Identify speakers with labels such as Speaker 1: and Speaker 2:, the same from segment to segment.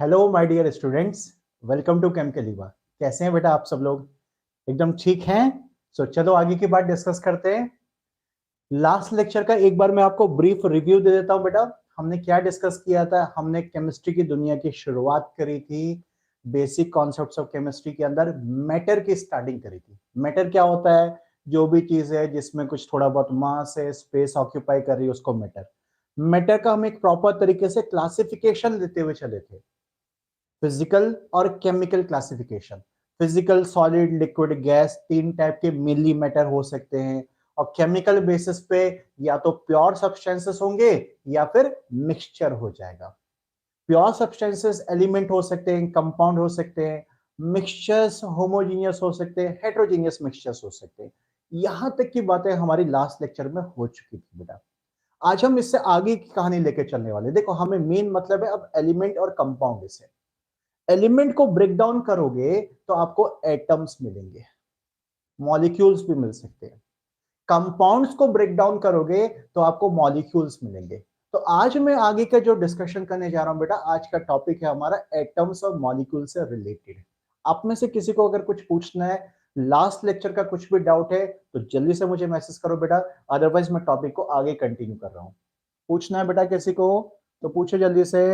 Speaker 1: Hello my dear students, welcome to केमकेलिवा। कैसे हैं बेटा आप सब लोग? एकदम ठीक हैं? चलो आगे की बात डिस्कस करते हैं। लास्ट लेक्चर का एक बार मैं आपको ब्रीफ रिव्यू दे देता हूं बेटा। हमने क्या डिस्कस किया था? हमने केमिस्ट्री की दुनिया की शुरुआत करी थी। बेसिक कॉन्सेप्ट्स ऑफ केमिस्ट्री के अंदर मैटर की स्टार्टिंग करी थी। मैटर क्या होता है? जो भी चीज है जिसमें कुछ थोड़ा बहुत मास है, स्पेस ऑक्यूपाई कर रही है, उसको मैटर। मैटर का हम एक प्रॉपर तरीके से क्लासिफिकेशन देते हुए चले थे। फिजिकल और chemical classification. Physical solid, liquid, gas, तीन टाइप के मेनली मैटर हो सकते हैं। और केमिकल बेसिस पे या तो प्योर सब्सटेंसेस होंगे या फिर मिक्सचर हो जाएगा। प्योर सब्सटेंसेस एलिमेंट हो सकते हैं, कंपाउंड हो सकते हैं। मिक्सचर्स होमोजीनियस हो सकते हैं, हेट्रोजीनियस मिक्सचर्स हो सकते हैं। यहां तक की बातें हमारी लास्ट लेक्चर में हो चुकी थी बेटा। आज हम इससे आगे की कहानी लेके चलने वाले। देखो, हमें मेन मतलब है अब एलिमेंट और कंपाउंड से। एलिमेंट को ब्रेक डाउन करोगे तो आपको एटम्स मिलेंगे, मॉलिक्यूल्स भी मिल सकते हैं। कंपाउंड्स को ब्रेक डाउन करोगे तो आपको मॉलिक्यूल्स मिलेंगे। तो आज मैं आगे का जो डिस्कशन करने जा रहा हूं बेटा, आज का टॉपिक है हमारा एटम्स और मॉलिक्यूल से रिलेटेड। आप में से किसी को अगर कुछ पूछना है, लास्ट लेक्चर का कुछ भी डाउट है, तो जल्दी से मुझे मैसेज करो बेटा। अदरवाइज मैं टॉपिक को आगे कंटिन्यू कर रहा हूं। पूछना है बेटा किसी को तो पूछो जल्दी से,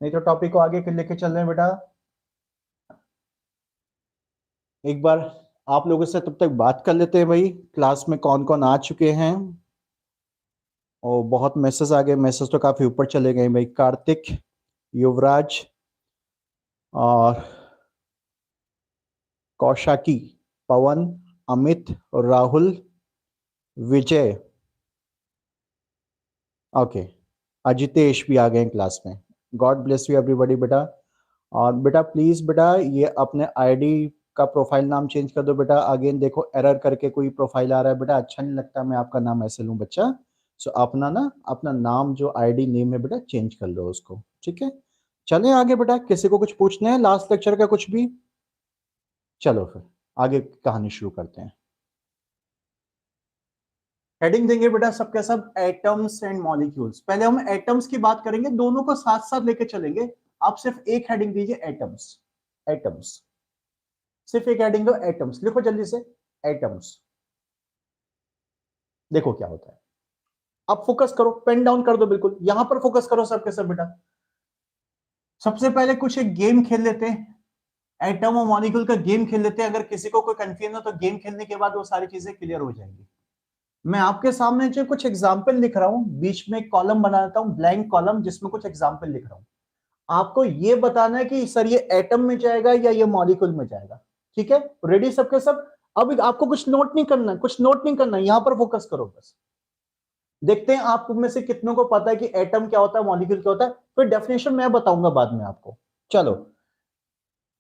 Speaker 1: नहीं तो टॉपिक को आगे लेके चल रहे हैं बेटा। एक बार आप लोगों से तब तक बात कर लेते हैं भाई, क्लास में कौन कौन आ चुके हैं। और बहुत मैसेज आ गए, मैसेज तो काफी ऊपर चले गए भाई। कार्तिक, युवराज और कौशाकी, पवन, अमित, राहुल, विजय, ओके, अजितेश भी आ गए हैं क्लास में। गॉड ब्लेस यू एवरीबॉडी बेटा। और बेटा प्लीज बेटा ये अपने आईडी का प्रोफाइल नाम चेंज कर दो बेटा। अगेन देखो एरर करके कोई प्रोफाइल आ रहा है बेटा, अच्छा नहीं लगता मैं आपका नाम ऐसे लूं बच्चा। सो अपना ना अपना नाम जो आईडी नेम है बेटा चेंज कर लो उसको, ठीक है। चलें आगे बेटा, किसी को कुछ पूछना है लास्ट लेक्चर का कुछ भी? चलो फिर आगे कहानी शुरू करते हैं। हेडिंग देंगे बेटा सबके सब एटम्स एंड मॉलिक्यूल्स। पहले हम एटम्स की बात करेंगे, दोनों को साथ साथ लेके चलेंगे। आप सिर्फ एक हेडिंग दीजिए, एटम्स। एटम्स, सिर्फ एक हेडिंग दो, एटम्स। लिखो जल्दी से, एटम्स। देखो क्या होता है। अब फोकस करो, पेन डाउन कर दो, बिल्कुल यहां पर फोकस करो सबके सब बेटा। सबसे पहले कुछ एक गेम खेल लेते हैं, एटम और मॉलिक्यूल का गेम खेल लेते हैं। अगर किसी को कोई कंफ्यूजन हो तो गेम खेलने के बाद वो सारी चीजें क्लियर हो जाएंगी। मैं आपके सामने जो कुछ एग्जाम्पल लिख रहा हूं, बीच में एक कॉलम बना देता हूं, ब्लैंक कॉलम, जिसमें कुछ एग्जाम्पल लिख रहा हूं। आपको ये बताना है कि सर ये एटम में जाएगा या ये मॉलिक्यूल में जाएगा। ठीक है, रेडी सबके सब? अब आपको कुछ नोट नहीं करना, कुछ नोट नहीं करना, यहां पर फोकस करो बस। देखते हैं आप में से कितनों को पता है कि एटम क्या होता है, मॉलिक्यूल क्या होता है। फिर डेफिनेशन मैं बताऊंगा बाद में आपको। चलो,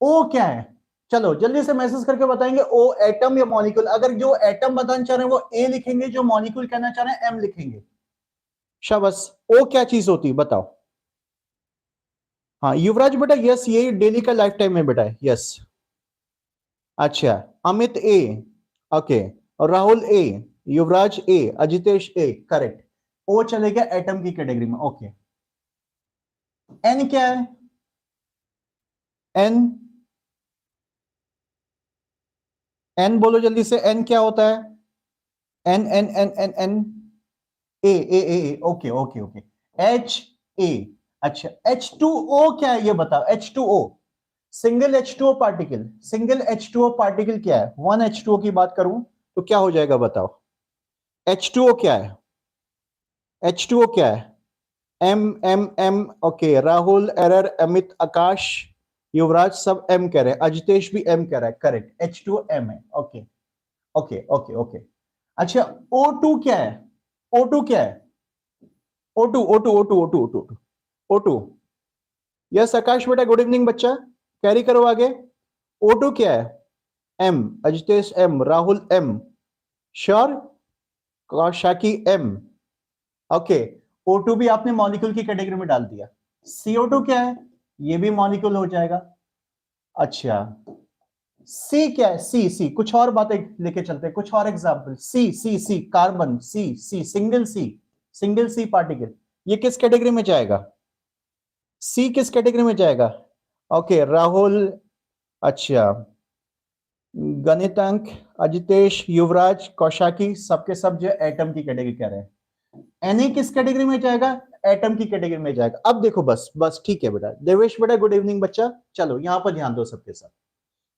Speaker 1: ओ क्या है? चलो जल्दी से मैसेज करके बताएंगे, ओ एटम या मॉलिक्यूल। अगर जो एटम बताना चाह रहे हैं वो ए लिखेंगे, जो मॉलिक्यूल कहना चाह रहे हैं एम लिखेंगे। शाबाश। ओ क्या चीज होती है बताओ? हाँ युवराज बेटा, यस ये डेली का लाइफ टाइम में बेटा, यस। अच्छा, अमित ए, ओके, और राहुल ए, युवराज ए, अजितेश ए, करेक्ट। ओ चले गया एटम की कैटेगरी में, ओके। एन क्या है? एन, एन बोलो जल्दी से, एन क्या होता है? N N N N N, A, okay okay okay. H A, अच्छा H2O क्या है ये बताओ? H2O, single H2O particle. Single H2O particle क्या है? वन H2O की बात करूं तो क्या हो जाएगा बताओ? H2O क्या है? H2O क्या है? M M M, okay. Rahul एरर, अमित, आकाश, युवराज सब एम कह रहे हैं, अजितेश भी एम कह रहा है, करेक्ट। H2O एम है, ओके ओके ओके ओके। अच्छा, O2 क्या है? O2 क्या है? O2 O2 O2 O2 O2 O2, yes आकाश बेटा, गुड इवनिंग बच्चा, कैरी करो आगे। O2 क्या है? M, Ajitesh M, Rahul M, sure, Kaushaki M, okay. O2 भी आपने मॉलिक्यूल की कैटेगरी में डाल दिया। CO2 क्या है? ये भी मॉलिक्यूल हो जाएगा। अच्छा, सी क्या है? सी, सी कुछ और बातें लेके चलते हैं, कुछ और example. C C C, carbon, C C, single C, single C particle, ये किस कैटेगरी में जाएगा? सी किस कैटेगरी में जाएगा? ओके राहुल, अच्छा, गणितांक, अजितेश, युवराज, कौशाकी, सबके सब जो एटम की कैटेगरी कह रहे हैं। एनए किस कैटेगरी में जाएगा? एटम की कैटेगरी में जाएगा। अब देखो, बस बस ठीक है बेटा। देवेश बेटा गुड इवनिंग बच्चा। चलो यहां पर ध्यान दो सबके साथ,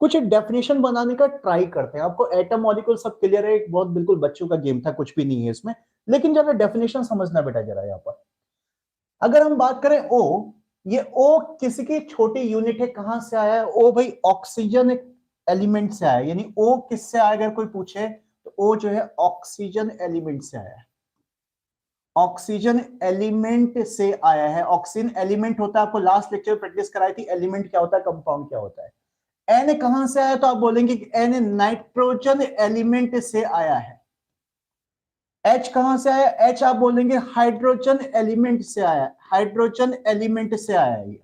Speaker 1: कुछ डेफिनेशन बनाने का ट्राई करते हैं। आपको एटम मॉलिक्यूल सब क्लियर है, बहुत बिल्कुल बच्चों का गेम था, कुछ भी नहीं है इसमें, लेकिन जरा डेफिनेशन समझना बेटा जरा। यहां पर अगर हम बात करें ओ, ये ओ किसी की छोटी यूनिट है, कहां से आया है? ओ भाई ऑक्सीजन एलिमेंट से आया है। यानी ओ किससे आया अगर कोई पूछे तो ओ जो है ऑक्सीजन एलिमेंट से आया है। ऑक्सीजन एलिमेंट से आया है। ऑक्सीजन एलिमेंट होता है, आपको लास्ट लेक्चर में प्रैक्टिस कराई थी, एलिमेंट क्या होता है, कंपाउंड क्या होता है। एन कहां से आया? तो आप बोलेंगे कि एन नाइट्रोजन एलिमेंट से आया है। एच कहां से आया? एच आप बोलेंगे हाइड्रोजन एलिमेंट से आया, हाइड्रोजन एलिमेंट से आया है ये।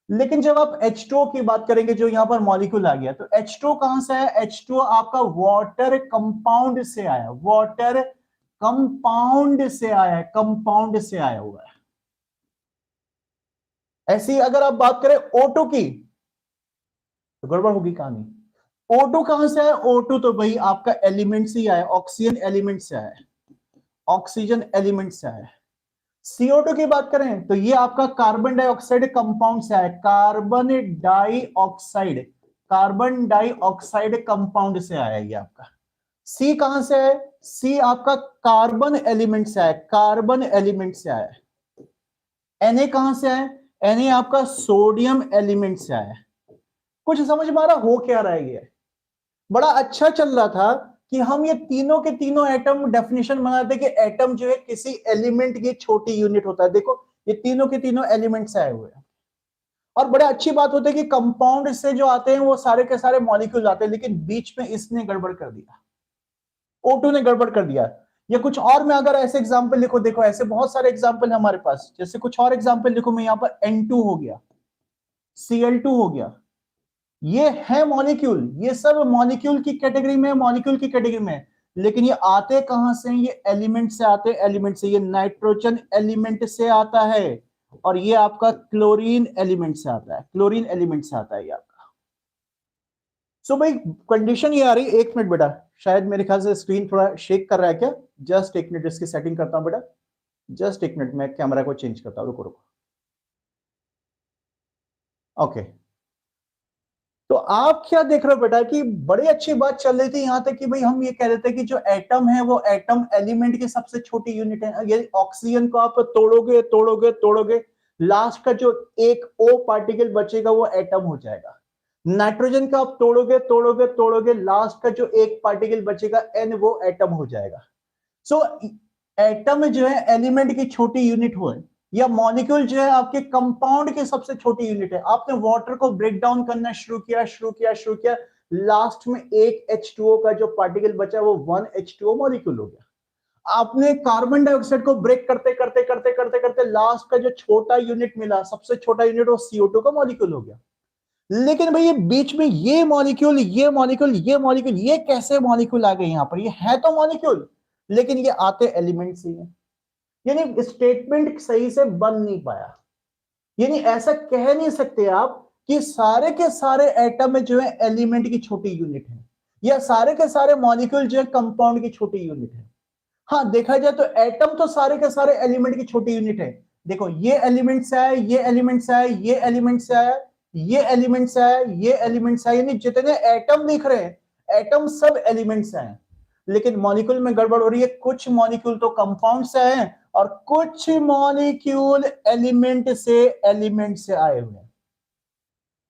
Speaker 1: लेकिन जब आप H2O की बात करेंगे, जो यहां पर मॉलिक्यूल आ गया, तो H2O कहां से आया? H2O आपका वाटर कंपाउंड से आया, वाटर कंपाउंड से आया है, कंपाउंड से आया हुआ है। ऐसी अगर आप बात करें O2 की तो गड़बड़ होगी कहानी। O2 कहां से आया? O2 तो भाई आपका एलिमेंट से ही आया, ऑक्सीजन एलिमेंट से आया, ऑक्सीजन एलिमेंट से आया। CO2 की बात करें तो ये आपका कार्बन डाइऑक्साइड कंपाउंड से आया, carbon dioxide, carbon dioxide compound से आया ये आपका। सी कहां से है? सी आपका कार्बन एलिमेंट से आया, कार्बन एलिमेंट से आया। Na कहां से आया? Na आपका सोडियम एलिमेंट से आया। कुछ समझ में आ रहा हो क्या रहा है? ये बड़ा अच्छा चल रहा था कि हम ये तीनों के तीनों एटम डेफिनेशन बनाते कि एटम जो है किसी एलिमेंट की छोटी यूनिट होता है। देखो ये तीनों के तीनों एलिमेंट से आए हुए हैं, और बड़ा अच्छी बात होती है कि कंपाउंड से जो आते हैं वो सारे के सारे मॉलिक्यूल आते हैं, लेकिन बीच में इसने गड़बड़ कर दिया, O2 ने गड़बड़ कर दिया। या कुछ और में अगर ऐसे एग्जांपल लिखो, देखो ऐसे बहुत सारे एग्जांपल है हमारे पास। जैसे कुछ और एग्जांपल लिखो, मैं यहां पर N2 हो गया, Cl2 हो गया, ये है मॉलिक्यूल, ये सब मॉलिक्यूल की कैटेगरी में, मॉलिक्यूल की कैटेगरी में। लेकिन ये आते कहां से? ये एलिमेंट से आते, एलिमेंट से। ये नाइट्रोजन एलिमेंट से आता है, और ये आपका क्लोरीन एलिमेंट से आता है, क्लोरीन एलिमेंट से आता है ये आपका। सो भाई कंडीशन ये आ रही, एक मिनट बेटा, शायद मेरे ख्याल से स्क्रीन थोड़ा शेक कर रहा है क्या? जस्ट एक मिनट, इसकी सेटिंग करता हूं बेटा, जस्ट एक मिनट, मैं कैमरा को चेंज करता हूं, रुको रुको। ओके, तो आप क्या देख रहे हो बेटा कि बड़ी अच्छी बात चल रही थी यहां तक कि भाई हम ये कह रहे थे कि जो एटम है वो एटम एलिमेंट की सबसे छोटी यूनिट है। ये ऑक्सीजन को आप तोड़ोगे तोड़ोगे तोड़ोगे, लास्ट का जो एक ओ पार्टिकल बचेगा वो एटम हो जाएगा। नाइट्रोजन का आप तोड़ोगे तोड़ोगे तोड़ोगे, लास्ट का जो एक पार्टिकल बचेगा एन, वो एटम हो जाएगा। सो एटम जो है एलिमेंट की छोटी यूनिट हो, या मॉलिक्यूल जो है आपके कंपाउंड की सबसे छोटी यूनिट है। आपने वाटर को ब्रेक डाउन करना शुरू किया शुरू किया शुरू किया, लास्ट में एक H2O का जो पार्टिकल बचा वो 1H2O मॉलिक्यूल हो गया। आपने कार्बन डाइऑक्साइड को ब्रेक करते करते करते करते करते लास्ट का जो छोटा यूनिट मिला, सबसे छोटा यूनिट, वो CO2 का मॉलिक्यूल हो गया। लेकिन भाई ये बीच में ये मॉलिक्यूल ये मॉलिक्यूल ये मॉलिक्यूल, ये कैसे मॉलिक्यूल आ गए यहां पर? ये है तो मॉलिक्यूल, लेकिन ये आते एलिमेंट से है। यानी स्टेटमेंट सही से बन नहीं पाया। यानी ऐसा कह नहीं सकते आप कि सारे के सारे एटम में जो है एलिमेंट की छोटी यूनिट है, या सारे के सारे मॉलिक्यूल जो है कंपाउंड की छोटी यूनिट है। हाँ देखा जाए तो एटम तो सारे के सारे एलिमेंट की छोटी यूनिट है। देखो ये एलिमेंट से आया, ये एलिमेंट से आया, ये एलिमेंट से आया, ये एलिमेंट से आया, ये एलिमेंट से आया, यानी जितने एटम दिख रहे हैं एटम सब एलिमेंट से आए। लेकिन मॉलिक्यूल में गड़बड़ हो रही है, कुछ मॉलिक्यूल तो कंपाउंड से आए और कुछ मॉलिक्यूल एलिमेंट से आए हुए हैं।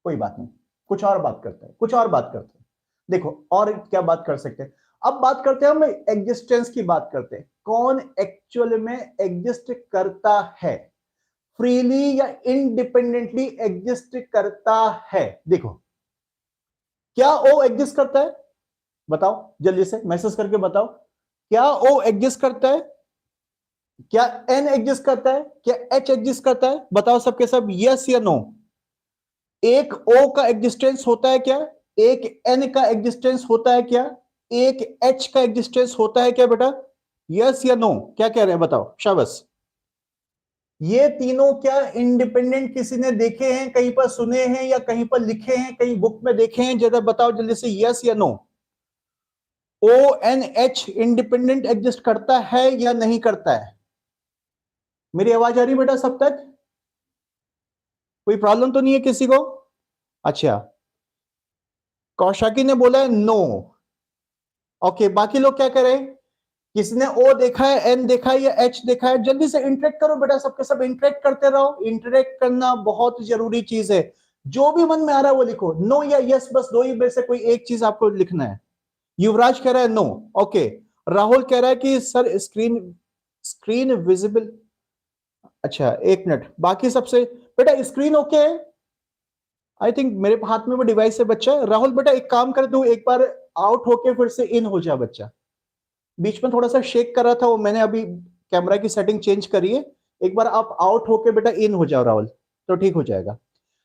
Speaker 1: कोई बात नहीं, कुछ और बात करते हैं, कुछ और बात करते हैं। देखो और क्या बात कर सकते हैं, अब बात करते हैं हम एग्जिस्टेंस की बात करते हैं। कौन एक्चुअल में एग्जिस्ट करता है, फ्रीली या इंडिपेंडेंटली एग्जिस्ट करता है? देखो क्या ओ एग्जिस्ट करता है? बताओ जल्दी से मैसेज करके बताओ, क्या ओ एग्जिस्ट करता है? क्या एन एग्जिस्ट करता है? क्या एच एग्जिस्ट करता है? बताओ सबके सब, यस या नो। एक ओ का एग्जिस्टेंस होता है क्या? एक एन का एग्जिस्टेंस होता है क्या? एक एच का एग्जिस्टेंस होता है क्या बेटा? यस या नो, क्या कह रहे हैं बताओ, शाबाश। ये तीनों क्या इंडिपेंडेंट किसी ने देखे हैं, कहीं पर सुने हैं या कहीं पर लिखे हैं, कहीं बुक में देखे हैं? जरा बताओ जल्दी से, यस या नो। ONH इंडिपेंडेंट एग्जिस्ट करता है या नहीं करता है? मेरी आवाज आ रही बेटा सब तक? कोई प्रॉब्लम तो नहीं है किसी को? अच्छा, कौशाकी ने बोला है नो। ओके, बाकी लोग क्या करें? किसी ने O देखा है, N देखा है या H देखा है? जल्दी से इंटरेक्ट करो बेटा, सबके सब इंटरेक्ट करते रहो। इंटरेक्ट करना बहुत जरूरी चीज है। जो भी मन में आ रहा है वो लिखो, नो या यस, बस दो ही में से कोई एक चीज आपको लिखना है। युवराज कह रहा है नो। ओके, राहुल कह रहा है कि सर स्क्रीन स्क्रीन विजिबल। अच्छा एक मिनट, बाकी सबसे बेटा स्क्रीन ओके है? आई थिंक मेरे हाथ में वो डिवाइस है बच्चा। राहुल बेटा एक काम कर, तू एक बार आउट होके फिर से इन हो जा बच्चा। बीच में थोड़ा सा शेक कर रहा था वो, मैंने अभी कैमरा की सेटिंग चेंज करी है। एक बार आप आउट होके बेटा इन हो जाओ राहुल, तो ठीक हो जाएगा।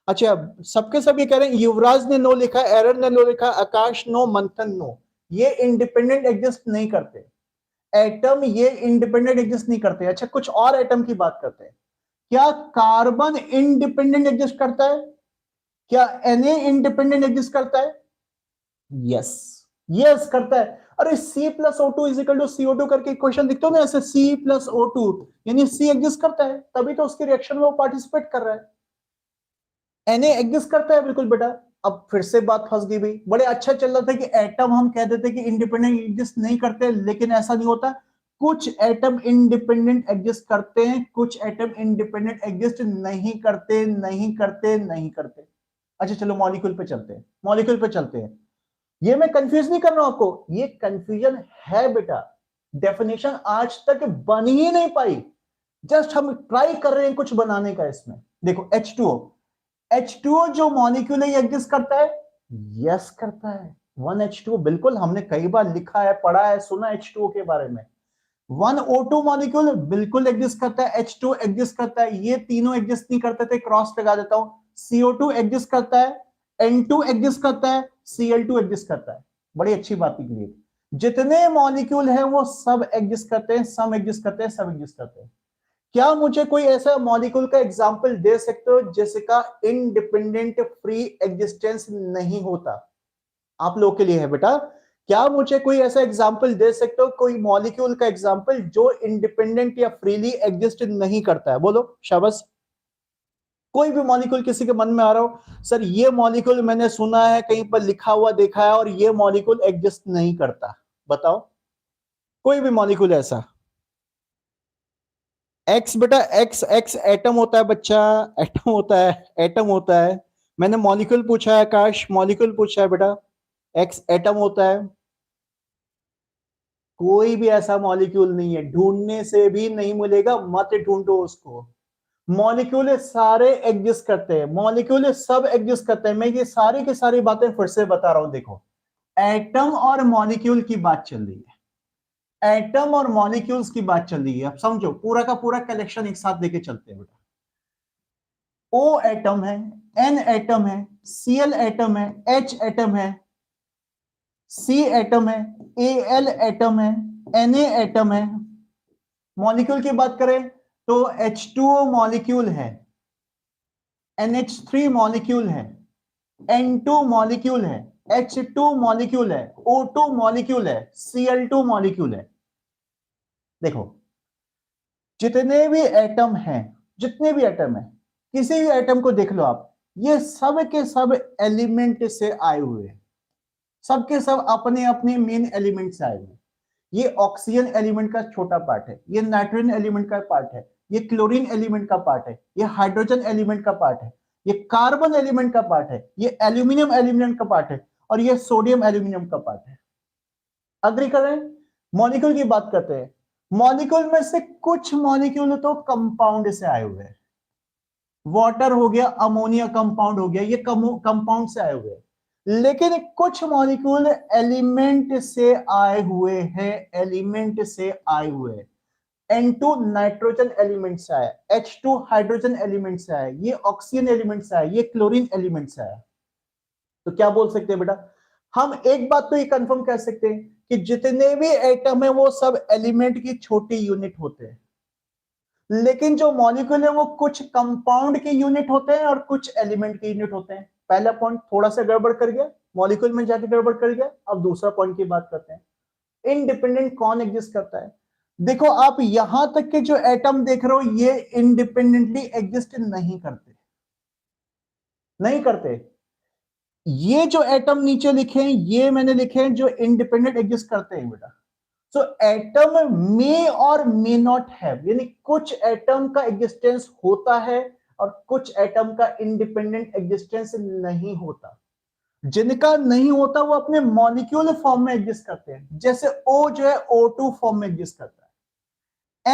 Speaker 1: अच्छा, सबके सब ये कह रहे हैं, युवराज ने नो लिखा, एरन ने नो लिखा, आकाश नो, मंथन नो। ये इंडिपेंडेंट एग्जिस्ट नहीं करते। एटम ये इंडिपेंडेंट एग्जिस्ट नहीं करते। अच्छा, कुछ और एटम की बात करते हैं। क्या कार्बन इंडिपेंडेंट एग्जिस्ट करता है? क्या Na इंडिपेंडेंट एग्जिस्ट करता है? यस, यस करता है। अरे C+O2 इजिकल टू CO2 करके क्वेश्चन लिखते हो ना ऐसे, C+O2 यानी C एग्जिस्ट करता है, तभी तो उसके रिएक्शन में वो पार्टिसिपेट कर रहा है। Na एग्जिस्ट करता है बिल्कुल बेटा। अब फिर से बात फंस गई भाई। बड़े अच्छा चल रहा था कि एटम हम कह देते कि इंडिपेंडेंट एग्जिस्ट नहीं करते, लेकिन ऐसा नहीं होता। कुछ एटम इंडिपेंडेंट एग्जिस्ट करते हैं, कुछ एटम इंडिपेंडेंट एग्जिस्ट नहीं करते, नहीं करते, नहीं करते। अच्छा चलो मॉलिक्यूल पे चलते हैं, मॉलिक्यूल पे चलते हैं। ये मैं कंफ्यूज नहीं कर रहा हूं आपको, ये कंफ्यूजन है बेटा। डेफिनेशन आज तक बन ही नहीं पाई, जस्ट हम ट्राई कर रहे हैं कुछ बनाने का इसमें। देखो H2O, H2O जो मॉलिक्यूल है ये एग्जिस्ट करता है? यस करता है। 1H2O, बिल्कुल हमने कई बार लिखा है, पढ़ा है, सुना H2O के बारे में। 1O2 मॉलिक्यूल बिल्कुल एग्जिस्ट करता है, H2 एग्जिस्ट करता है, ये तीनों एग्जिस्ट नहीं करते थे, क्रॉस लगा देता हूं। CO2 एग्जिस्ट करता है, N2 एग्जिस्ट करता है, Cl2 एग्जिस्ट करता है। बड़ी अच्छी बात निकली। जितने मॉलिक्यूल हैं वो सब एग्जिस्ट करते हैं, सब एग्जिस्ट करते हैं, सब एग्जिस्ट करते हैं। क्या मुझे कोई ऐसा मॉलिक्यूल का एग्जांपल दे सकते हो जिसका इंडिपेंडेंट फ्री एग्जिस्टेंस नहीं होता? आप लोगों के लिए है बेटा। क्या मुझे कोई ऐसा एग्जाम्पल दे सकते हो, कोई मॉलिक्यूल का एग्जाम्पल जो इंडिपेंडेंट या फ्रीली एग्जिस्ट नहीं करता है? बोलो शाबाश। कोई भी मॉलिक्यूल किसी के मन में आ रहा हो, सर ये मॉलिक्यूल मैंने सुना है, कहीं पर लिखा हुआ देखा है, और ये मॉलिक्यूल एग्जिस्ट नहीं करता, बताओ कोई भी मॉलिक्यूल ऐसा। एक्स बेटा, एक्स एक्स एटम होता है बच्चा, एटम होता है, एटम होता है। मैंने मॉलिक्यूल पूछा है आकाश, मॉलिक्यूल पूछा है बेटा, एक्स एटम होता है। कोई भी ऐसा मॉलिक्यूल नहीं है, ढूंढने से भी नहीं मिलेगा, मत ढूंढो उसको। मॉलिक्यूल सारे एग्जिस्ट करते हैं, मॉलिक्यूल सब एग्जिस्ट करते हैं। मैं ये सारी की सारी बातें फिर से बता रहा हूं। देखो, एटम और मॉलिक्यूल की बात चल रही है, एटम और मॉलिक्यूल्स की बात चल रही है। अब समझो, पूरा का पूरा कलेक्शन एक साथ लेके चलते हैं बेटा। O एटम है, N एटम है, Cl एटम है, H एटम है, C एटम है, Al एटम है, Na एटम है। मॉलिक्यूल की बात करें तो H2O मॉलिक्यूल है, NH3 मॉलिक्यूल है, N2 मॉलिक्यूल है, H2 मॉलिक्यूल है, O2 मॉलिक्यूल है, Cl2 मॉलिक्यूल है। देखो, जितने भी एटम हैं, जितने भी एटम हैं, किसी भी एटम को देख लो आप, ये सब के सब एलिमेंट से आए हुए हैं, सबके सब अपने अपने मेन एलिमेंट से आए हुए हैं। ये ऑक्सीजन एलिमेंट का छोटा पार्ट है, ये नाइट्रोजन एलिमेंट का पार्ट है, ये क्लोरीन एलिमेंट का पार्ट है, ये हाइड्रोजन एलिमेंट का पार्ट है, ये कार्बन एलिमेंट का पार्ट है, ये एल्यूमिनियम एलिमेंट का पार्ट है, और ये सोडियम एल्यूमिनियम का पार्ट है। अग्री कर रहे हैं? मॉलिक्यूल की बात करते हैं। मॉलिक्यूल में से कुछ मॉलिक्यूल तो कंपाउंड से आए हुए हैं, वाटर हो गया, अमोनिया कंपाउंड हो गया, ये कंपाउंड से आए हुए हैं। लेकिन कुछ मॉलिक्यूल एलिमेंट से आए हुए हैं, एलिमेंट से आए हुए हैं। N2 नाइट्रोजन एलिमेंट से आया, H2 हाइड्रोजन एलिमेंट से आया, ये ऑक्सीजन एलिमेंट से आया, ये क्लोरीन एलिमेंट से आया। तो क्या बोल सकते हैं बेटा? हम एक बात तो ये कंफर्म कर सकते हैं कि जितने भी एटम है वो सब एलिमेंट की छोटी यूनिट होते हैं। लेकिन जो मॉलिक्यूल है वो कुछ कंपाउंड के यूनिट होते हैं और कुछ एलिमेंट के यूनिट होते हैं। पहला पॉइंट थोड़ा सा गड़बड़ कर गया, मॉलिक्यूल में जाके गड़बड़ कर गया। अब दूसरा पॉइंट की बात करते हैं, इंडिपेंडेंट कौन एग्जिस्ट करता है। देखो आप यहां तक के जो एटम देख रहे हो ये इंडिपेंडेंटली एग्जिस्ट नहीं करते, नहीं करते। ये जो एटम नीचे लिखे हैं ये मैंने लिखे हैं जो इंडिपेंडेंट एग्जिस्ट करते हैं बेटा। सो एटम मे और मे नॉट हैव, यानी कुछ एटम का एग्जिस्टेंस होता है और कुछ एटम का इंडिपेंडेंट एग्जिस्टेंस नहीं होता। जिनका नहीं होता वो अपने मॉलिक्यूल फॉर्म में एग्जिस्ट करते हैं। जैसे O जो है O2 फॉर्म में एग्जिस्ट करता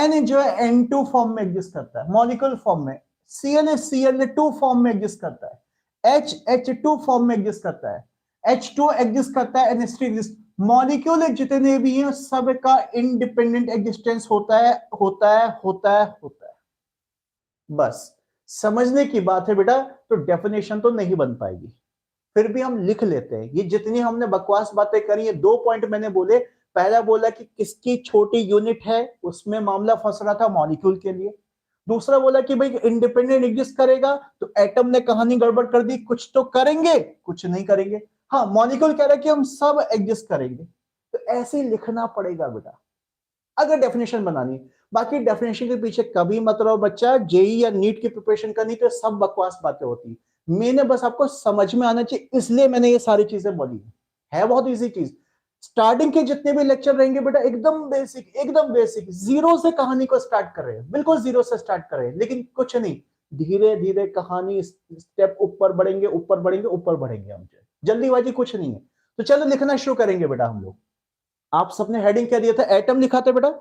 Speaker 1: है, N जो है N2 फॉर्म में एग्जिस्ट करता है मॉलिक्यूल फॉर्म में, Cl Cl2 फॉर्म में एग्जिस्ट करता है, H H2 फॉर्म में एग्जिस्ट करता है, H2 एग्जिस्ट करता है, NH3 एग्जिस्ट। मॉलिक्यूल जितने भी हैं सबका इंडिपेंडेंट एग्जिस्टेंस होता है, होता है, होता है, होता है। बस समझने की बात है बेटा, तो डेफिनेशन तो नहीं बन पाएगी, फिर भी हम लिख लेते हैं। ये जितनी हमने बकवास बातें करी है, 2 पॉइंट मैंने बोले। पहला बोला कि किसकी छोटी यूनिट है, उसमें मामला फंस रहा था मॉलिक्यूल के लिए। दूसरा बोला कि भाई इंडिपेंडेंट एग्जिस्ट करेगा, तो एटम ने कहानी गड़बड़ कर दी, कुछ तो करेंगे कुछ नहीं करेंगे। हाँ मॉलिक्यूल कह रहा है कि हम सब एग्जिस्ट करेंगे, तो ऐसे ही लिखना पड़ेगा बेटा अगर डेफिनेशन बनानी। बाकी डेफिनेशन के पीछे कभी मत रहो बच्चा, जेई या नीट की प्रिपरेशन करनी तो सब बकवास बातें होती है। मैंने बस आपको समझ में आना चाहिए, इसलिए मैंने ये सारी चीजें बोली है बहुत इजी चीज। स्टार्टिंग के जितने भी लेक्चर रहेंगे बेटा एकदम बेसिक, एकदम बेसिक, जीरो से कहानी को स्टार्ट कर रहे हैं, बिल्कुल जीरो से स्टार्ट कर रहे हैं, लेकिन कुछ नहीं, धीरे धीरे कहानी स्टेप ऊपर बढ़ेंगे, ऊपर बढ़ेंगे, ऊपर बढ़ेंगे हम। जल्दीबाजी कुछ नहीं है। तो चलो लिखना शुरू करेंगे बेटा हम लोग। आप सबने हेडिंग क्या दिया था, एटम लिखा था बेटा,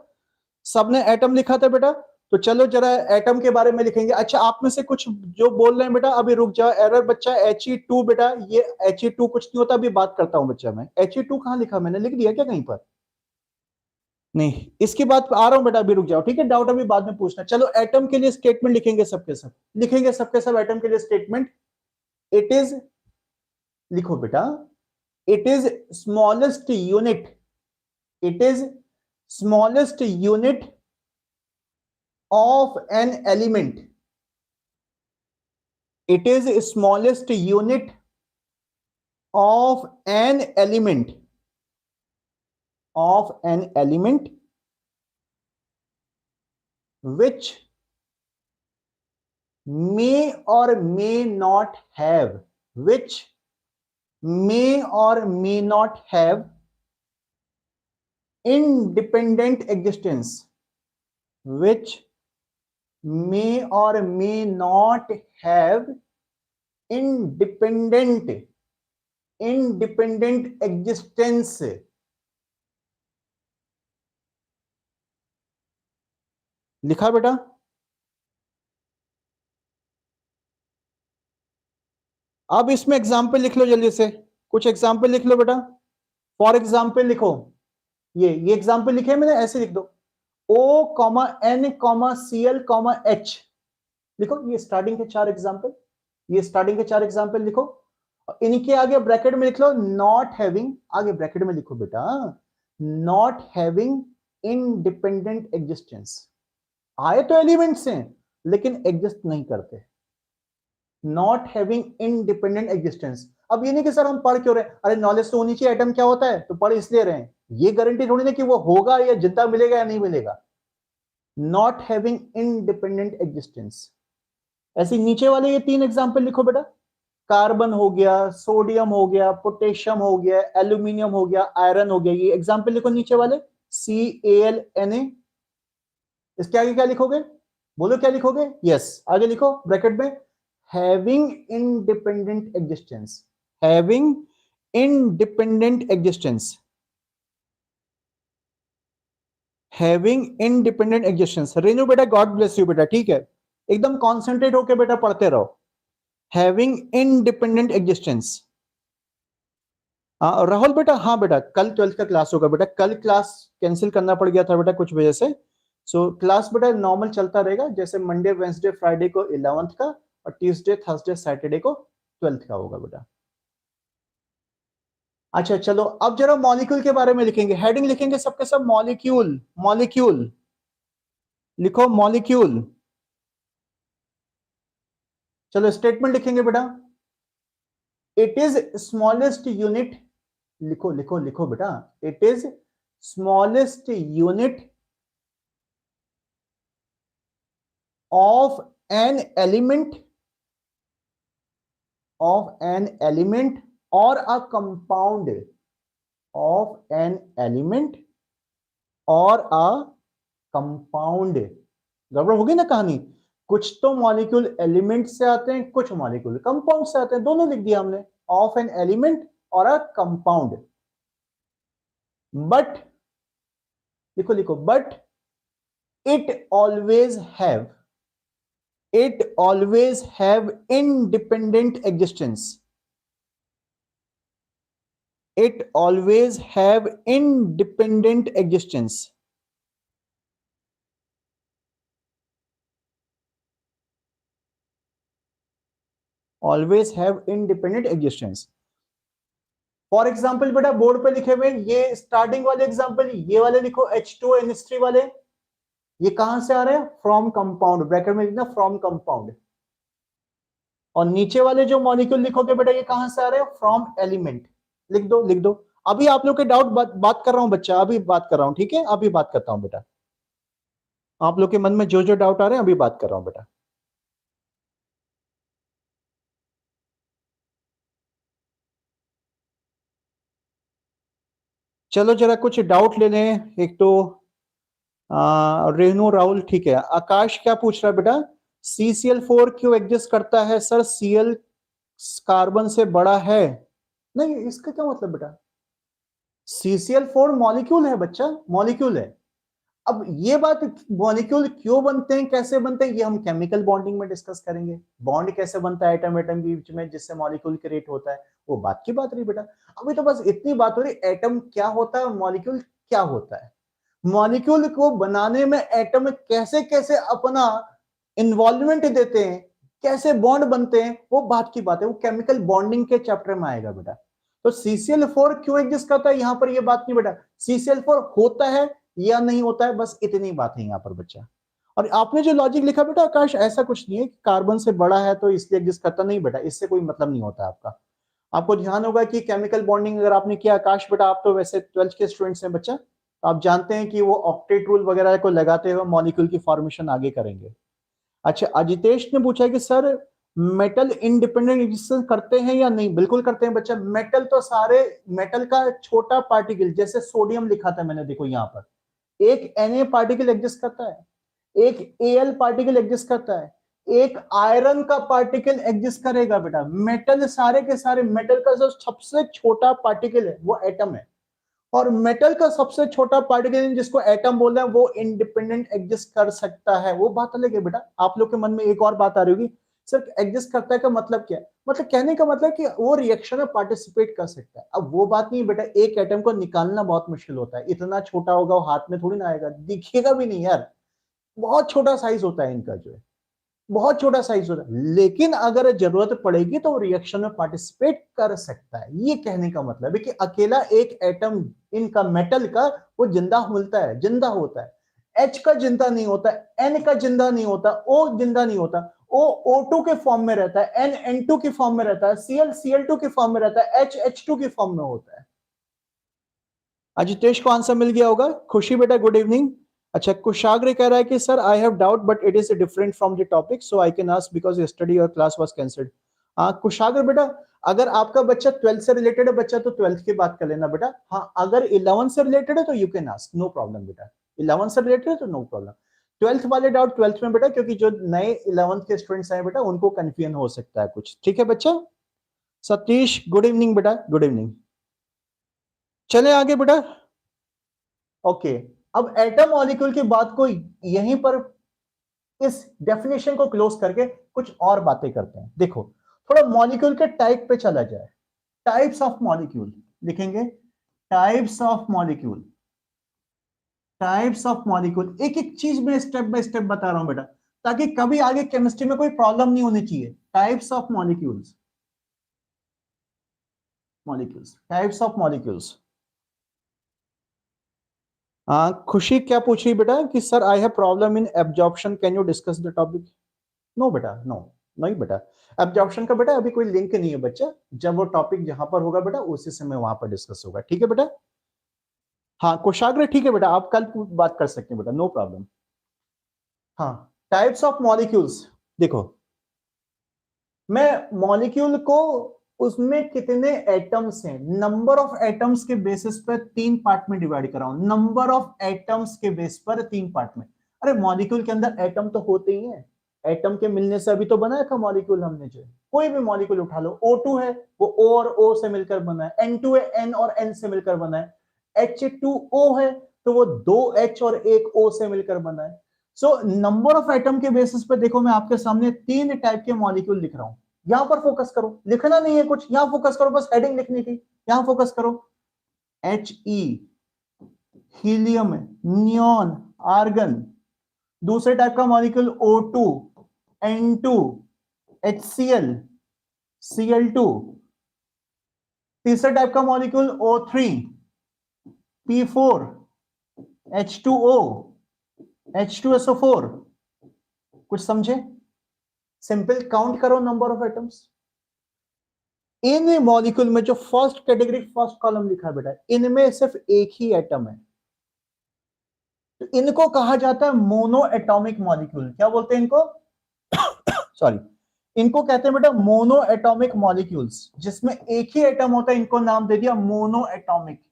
Speaker 1: सबने एटम लिखा था बेटा। तो चलो जरा एटम के बारे में लिखेंगे। अच्छा आप में से कुछ जो बोल रहे हैं बेटा अभी रुक जाओ, एरर बच्चा He2 बेटा, ये He2 कुछ नहीं होता, अभी बात करता हूं बच्चा। मैं He2 कहां लिखा, मैंने लिख दिया क्या कहीं पर? नहीं, इसकी बात आ रहा हूं बेटा, अभी रुक जाओ, ठीक है, डाउट अभी बाद में पूछना। चलो एटम के लिए स्टेटमेंट लिखेंगे सबके सब, लिखेंगे सबके सब एटम के लिए स्टेटमेंट। इट इज, लिखो बेटा, it is smallest unit, it is smallest unit of an element, it is smallest unit of an element, of an element which may or may not have, which may or may not have independent existence, which may or may not have independent existence। लिखा बेटा? अब इसमें example लिख लो जल्दी से, कुछ example लिख लो बेटा। फॉर एग्जाम्पल लिखो, ये एग्जाम्पल लिखे मैंने, ऐसे लिख दो O,N,Cl,H, लिखो ये स्टार्टिंग के 4 एग्जाम्पल, ये स्टार्टिंग के 4 एग्जाम्पल लिखो। इनके आगे ब्रैकेट में लिख लो नॉट हैविंग, आगे ब्रैकेट में लिखो बेटा नॉट हैविंग इंडिपेंडेंट एग्जिस्टेंस। आए तो एलिमेंट्स हैं लेकिन एग्जिस्ट नहीं करते, नॉट हैविंग इंडिपेंडेंट एग्जिस्टेंस। अब ये नहीं कि सर हम पढ़ क्यों रहे, अरे नॉलेज तो होनी चाहिए एटम क्या होता है, तो पढ़ इसलिए रहे हैं, ये गारंटी थोड़ी ना कि वो होगा या जिंदा मिलेगा या नहीं मिलेगा। Not having independent existence. ऐसे नीचे वाले ये 3 एग्जांपल लिखो बेटा, कार्बन हो गया, सोडियम हो गया, पोटेशियम हो गया, एल्यूमिनियम हो गया, आयरन हो गया, ये एग्जांपल लिखो नीचे वाले CAlNa। इसके आगे क्या लिखोगे, बोलो क्या लिखोगे? यस, आगे लिखो ब्रैकेट में having independent existence, having independent existence, having independent existence. Renu बेटा गॉड ब्लेस यू बेटा, ठीक है, एकदम कॉन्सेंट्रेट होकर बेटा पढ़ते रहो। Having independent existence. राहुल बेटा, हाँ बेटा कल 12th का क्लास होगा बेटा, कल क्लास कैंसिल करना पड़ गया था बेटा कुछ वजह से। सो क्लास बेटा नॉर्मल चलता रहेगा, जैसे मंडे वेंसडे फ्राइडे को 11th का और ट्यूसडे थर्सडे सैटरडे को 12th का होगा बेटा। अच्छा चलो अब जरा मॉलिक्यूल के बारे में लिखेंगे, हेडिंग लिखेंगे सबके सब मॉलिक्यूल, मॉलिक्यूल। लिखो मॉलिक्यूल। चलो स्टेटमेंट लिखेंगे बेटा, इट इज स्मॉलेस्ट यूनिट, लिखो लिखो लिखो बेटा, it is smallest unit of an element, of an element or a compound, of an element or a compound। गड़बड़ होगी ना कहानी, कुछ तो मॉलिक्यूल एलिमेंट से आते हैं, कुछ मॉलिक्यूल कंपाउंड से आते हैं, दोनों लिख दिया हमने, ऑफ एन एलिमेंट और अ कंपाउंड। बट लिखो लिखो, but it always have, it always have independent existence, it always have independent existence, always have independent existence। For example बेटा बोर्ड पे लिखे हुए ये स्टार्टिंग वाले एग्जाम्पल, ये वाले लिखो H2NH3 वाले, ये कहां से आ रहे हैं, फ्रॉम कंपाउंड, ब्रैकेट में लिखना फ्रॉम कंपाउंड। और नीचे वाले जो मॉलिक्यूल लिखोगे बेटा ये कहां से आ रहे हैं, फ्रॉम एलिमेंट। लिख दो लिख दो। अभी आप लोग के डाउट बात कर रहा हूं बच्चा, अभी बात कर रहा हूं, ठीक है, अभी बात करता हूं बेटा, आप लोग के मन में जो जो डाउट आ रहे हैं अभी बात कर रहा हूं बेटा। चलो जरा कुछ डाउट ले लें। एक तो रेनू राहुल, ठीक है। आकाश क्या पूछ रहा है बेटा, CCl4 क्यों एग्जिस्ट करता है सर, Cl कार्बन से बड़ा है। नहीं, इसका क्या मतलब बेटा, CCl4 मॉलिक्यूल है बच्चा, मॉलिक्यूल है। अब ये बात मॉलिक्यूल क्यों बनते हैं, कैसे बनते हैं, ये हम केमिकल बॉन्डिंग में डिस्कस करेंगे। बॉन्ड कैसे बनता है एटम एटम के बीच में जिससे मॉलिक्यूल क्रिएट होता है, वो बात की बात रही बेटा। अभी तो बस इतनी बात हो रही, एटम क्या होता है, मॉलिक्यूल क्या होता है, मॉलिक्यूल को बनाने में एटम कैसे कैसे अपना इन्वॉल्वमेंट देते हैं, कैसे बॉन्ड बनते हैं, वो बात की बात है, वो केमिकल बॉन्डिंग के चैप्टर में आएगा बेटा। तो CCl4 क्यों एग्जिस्ट करता है, यहां पर ये बात नहीं बेटा, CCl4 होता है या नहीं होता है, बस इतनी बात है यहां पर बच्चा। और आपने जो लॉजिक लिखा बेटा आकाश, ऐसा कुछ नहीं है कि कार्बन से बड़ा है तो इसलिए एग्जिस्ट करता, नहीं बेटा, इससे कोई मतलब नहीं होता आपका। आपको ध्यान होगा कि केमिकल बॉन्डिंग अगर आपने किया, आकाश बेटा आप तो वैसे 12th के स्टूडेंट्स हैं बच्चा, तो आप जानते हैं कि वो ऑक्टेट रूल वगैरह को लगाते हुए मॉलिक्यूल की फॉर्मेशन आगे करेंगे। अच्छा, अजितेश ने पूछा कि सर मेटल इंडिपेंडेंट एग्जिस्टेंस करते हैं या नहीं, बिल्कुल करते हैं बच्चा। मेटल तो सारे, मेटल का छोटा पार्टिकल जैसे सोडियम लिखा था मैंने, देखो यहाँ पर एक Na पार्टिकल एग्जिस्ट करता है, एक Al पार्टिकल एग्जिस्ट करता है, एक आयरन का पार्टिकल एग्जिस्ट करेगा बेटा। मेटल सारे के सारे, मेटल का जो सबसे छोटा पार्टिकल है वो एटम है, और मेटल का सबसे छोटा पार्टिकल जिसको एटम बोल रहे हैं वो इंडिपेंडेंट एग्जिस्ट कर सकता है, वो बात अलग है बेटा। आप लोग के मन में एक और बात आ रही होगी, सिर्फ एग्जिस्ट करता है का मतलब क्या है, मतलब कहने का मतलब कि वो रिएक्शन में पार्टिसिपेट कर सकता है। अब वो बात नहीं बेटा, एक एटम को निकालना बहुत मुश्किल होता है, इतना छोटा होगा वो हाथ में थोड़ी ना आएगा, दिखेगा भी नहीं यार, बहुत छोटा साइज होता है इनका जो है, बहुत छोटा साइज होता है, लेकिन अगर जरूरत पड़ेगी तो रिएक्शन में पार्टिसिपेट कर सकता है। ये कहने का मतलब है कि अकेला एक एटम इनका मेटल का वो जिंदा मिलता है, जिंदा होता है, H का जिंदा नहीं होता, N का जिंदा नहीं होता, O जिंदा नहीं होता, O O2 के फॉर्म में रहता है, N N2 के फॉर्म में रहता है, Cl Cl2 के फॉर्म में रहता है, H H2 के फॉर्म में होता है। अजितेश को आंसर मिल गया होगा। खुशी बेटा गुड इवनिंग। अच्छा, कुशाग्र कह रहा है कि sir I have doubt but it is different from the topic so I can ask because yesterday your class was cancelled. हाँ कुशाग्र बेटा, अगर आपका बच्चा 12th से रिलेटेड है बच्चा तो 12th की बात कर लेना बेटा। हाँ अगर 11th से रिलेटेड है तो you can ask, no problem बेटा। 11th से रिलेटेड है तो नो प्रॉब्लम। 12th वाले डाउट 12th में बेटा, क्योंकि जो नए 11th के स्टूडेंट्स आए बेटा उनको कंफ्यूजन हो सकता है कुछ, ठीक है बच्चा। सतीश गुड इवनिंग बेटा, गुड इवनिंग। चले आगे बेटा। ओके, अब एटम मॉलिक्यूल की बात को यहीं पर इस डेफिनेशन को क्लोज करके कुछ और बातें करते हैं। देखो थोड़ा मॉलिक्यूल के टाइप पे चला जाए, टाइप्स ऑफ मॉलिक्यूल लिखेंगे, types of molecule, types of molecule. एक एक चीज में स्टेप बाय स्टेप बता रहा हूं बेटा, ताकि कभी आगे केमिस्ट्री में कोई प्रॉब्लम नहीं होनी चाहिए। Types of molecules, molecules, types of molecules. Khushi क्या पूछ रही बेटा कि sir I have problem in absorption, can you discuss the topic? No बेटा, नो, नहीं बेटा। एब्जॉर्प्शन का बेटा अभी कोई लिंक नहीं है बच्चा, जब वो टॉपिक जहां पर होगा बेटा उसी समय वहां पर डिस्कस होगा, ठीक है बेटा। हाँ कोशाग्र, ठीक है बेटा, आप कल बात कर सकते हैं बेटा, नो प्रॉब्लम। हाँ, टाइप्स ऑफ मॉलिक्यूल्स, देखो मैं मॉलिक्यूल को उसमें कितने एटम्स हैं, नंबर ऑफ एटम्स के बेसिस पर तीन पार्ट में डिवाइड कर रहा हूं, नंबर ऑफ एटम्स के बेस पर तीन पार्ट में। अरे मॉलिक्यूल के अंदर एटम तो होते ही हैं, एटम के मिलने से अभी तो बनाया था मॉलिक्यूल हमने, जो कोई भी मॉलिक्यूल उठा लो, O2 है वो O और O से मिलकर बना है, N2 है N और N से मिलकर बना है, H2O है तो वो दो H और एक O से मिलकर बना है। सो नंबर ऑफ एटम के बेसिस पे देखो मैं आपके सामने तीन टाइप के मॉलिक्यूल लिख रहा हूं, यहां पर फोकस करो, लिखना नहीं है कुछ, यहां फोकस करो, बस हेडिंग लिखनी थी, यहां फोकस करो। He, helium, neon, argon. दूसरे टाइप का molecule O2, N2, HCl, Cl2। तीसरे टाइप का molecule O3, P4, H2O, H2SO4। कुछ समझे? सिंपल काउंट करो number of atoms. In molecule में जो फर्स्ट कैटेगरी फर्स्ट कॉलम लिखा है बेटा, इनमें सिर्फ एक ही एटम है, तो इनको कहा जाता है मोनो एटॉमिक मॉलिक्यूल। क्या बोलते हैं इनको? सॉरी, इनको कहते हैं बेटा मोनो एटॉमिक मॉलिक्यूल्स, जिसमें एक ही एटम होता है, इनको नाम दे दिया mono atomic,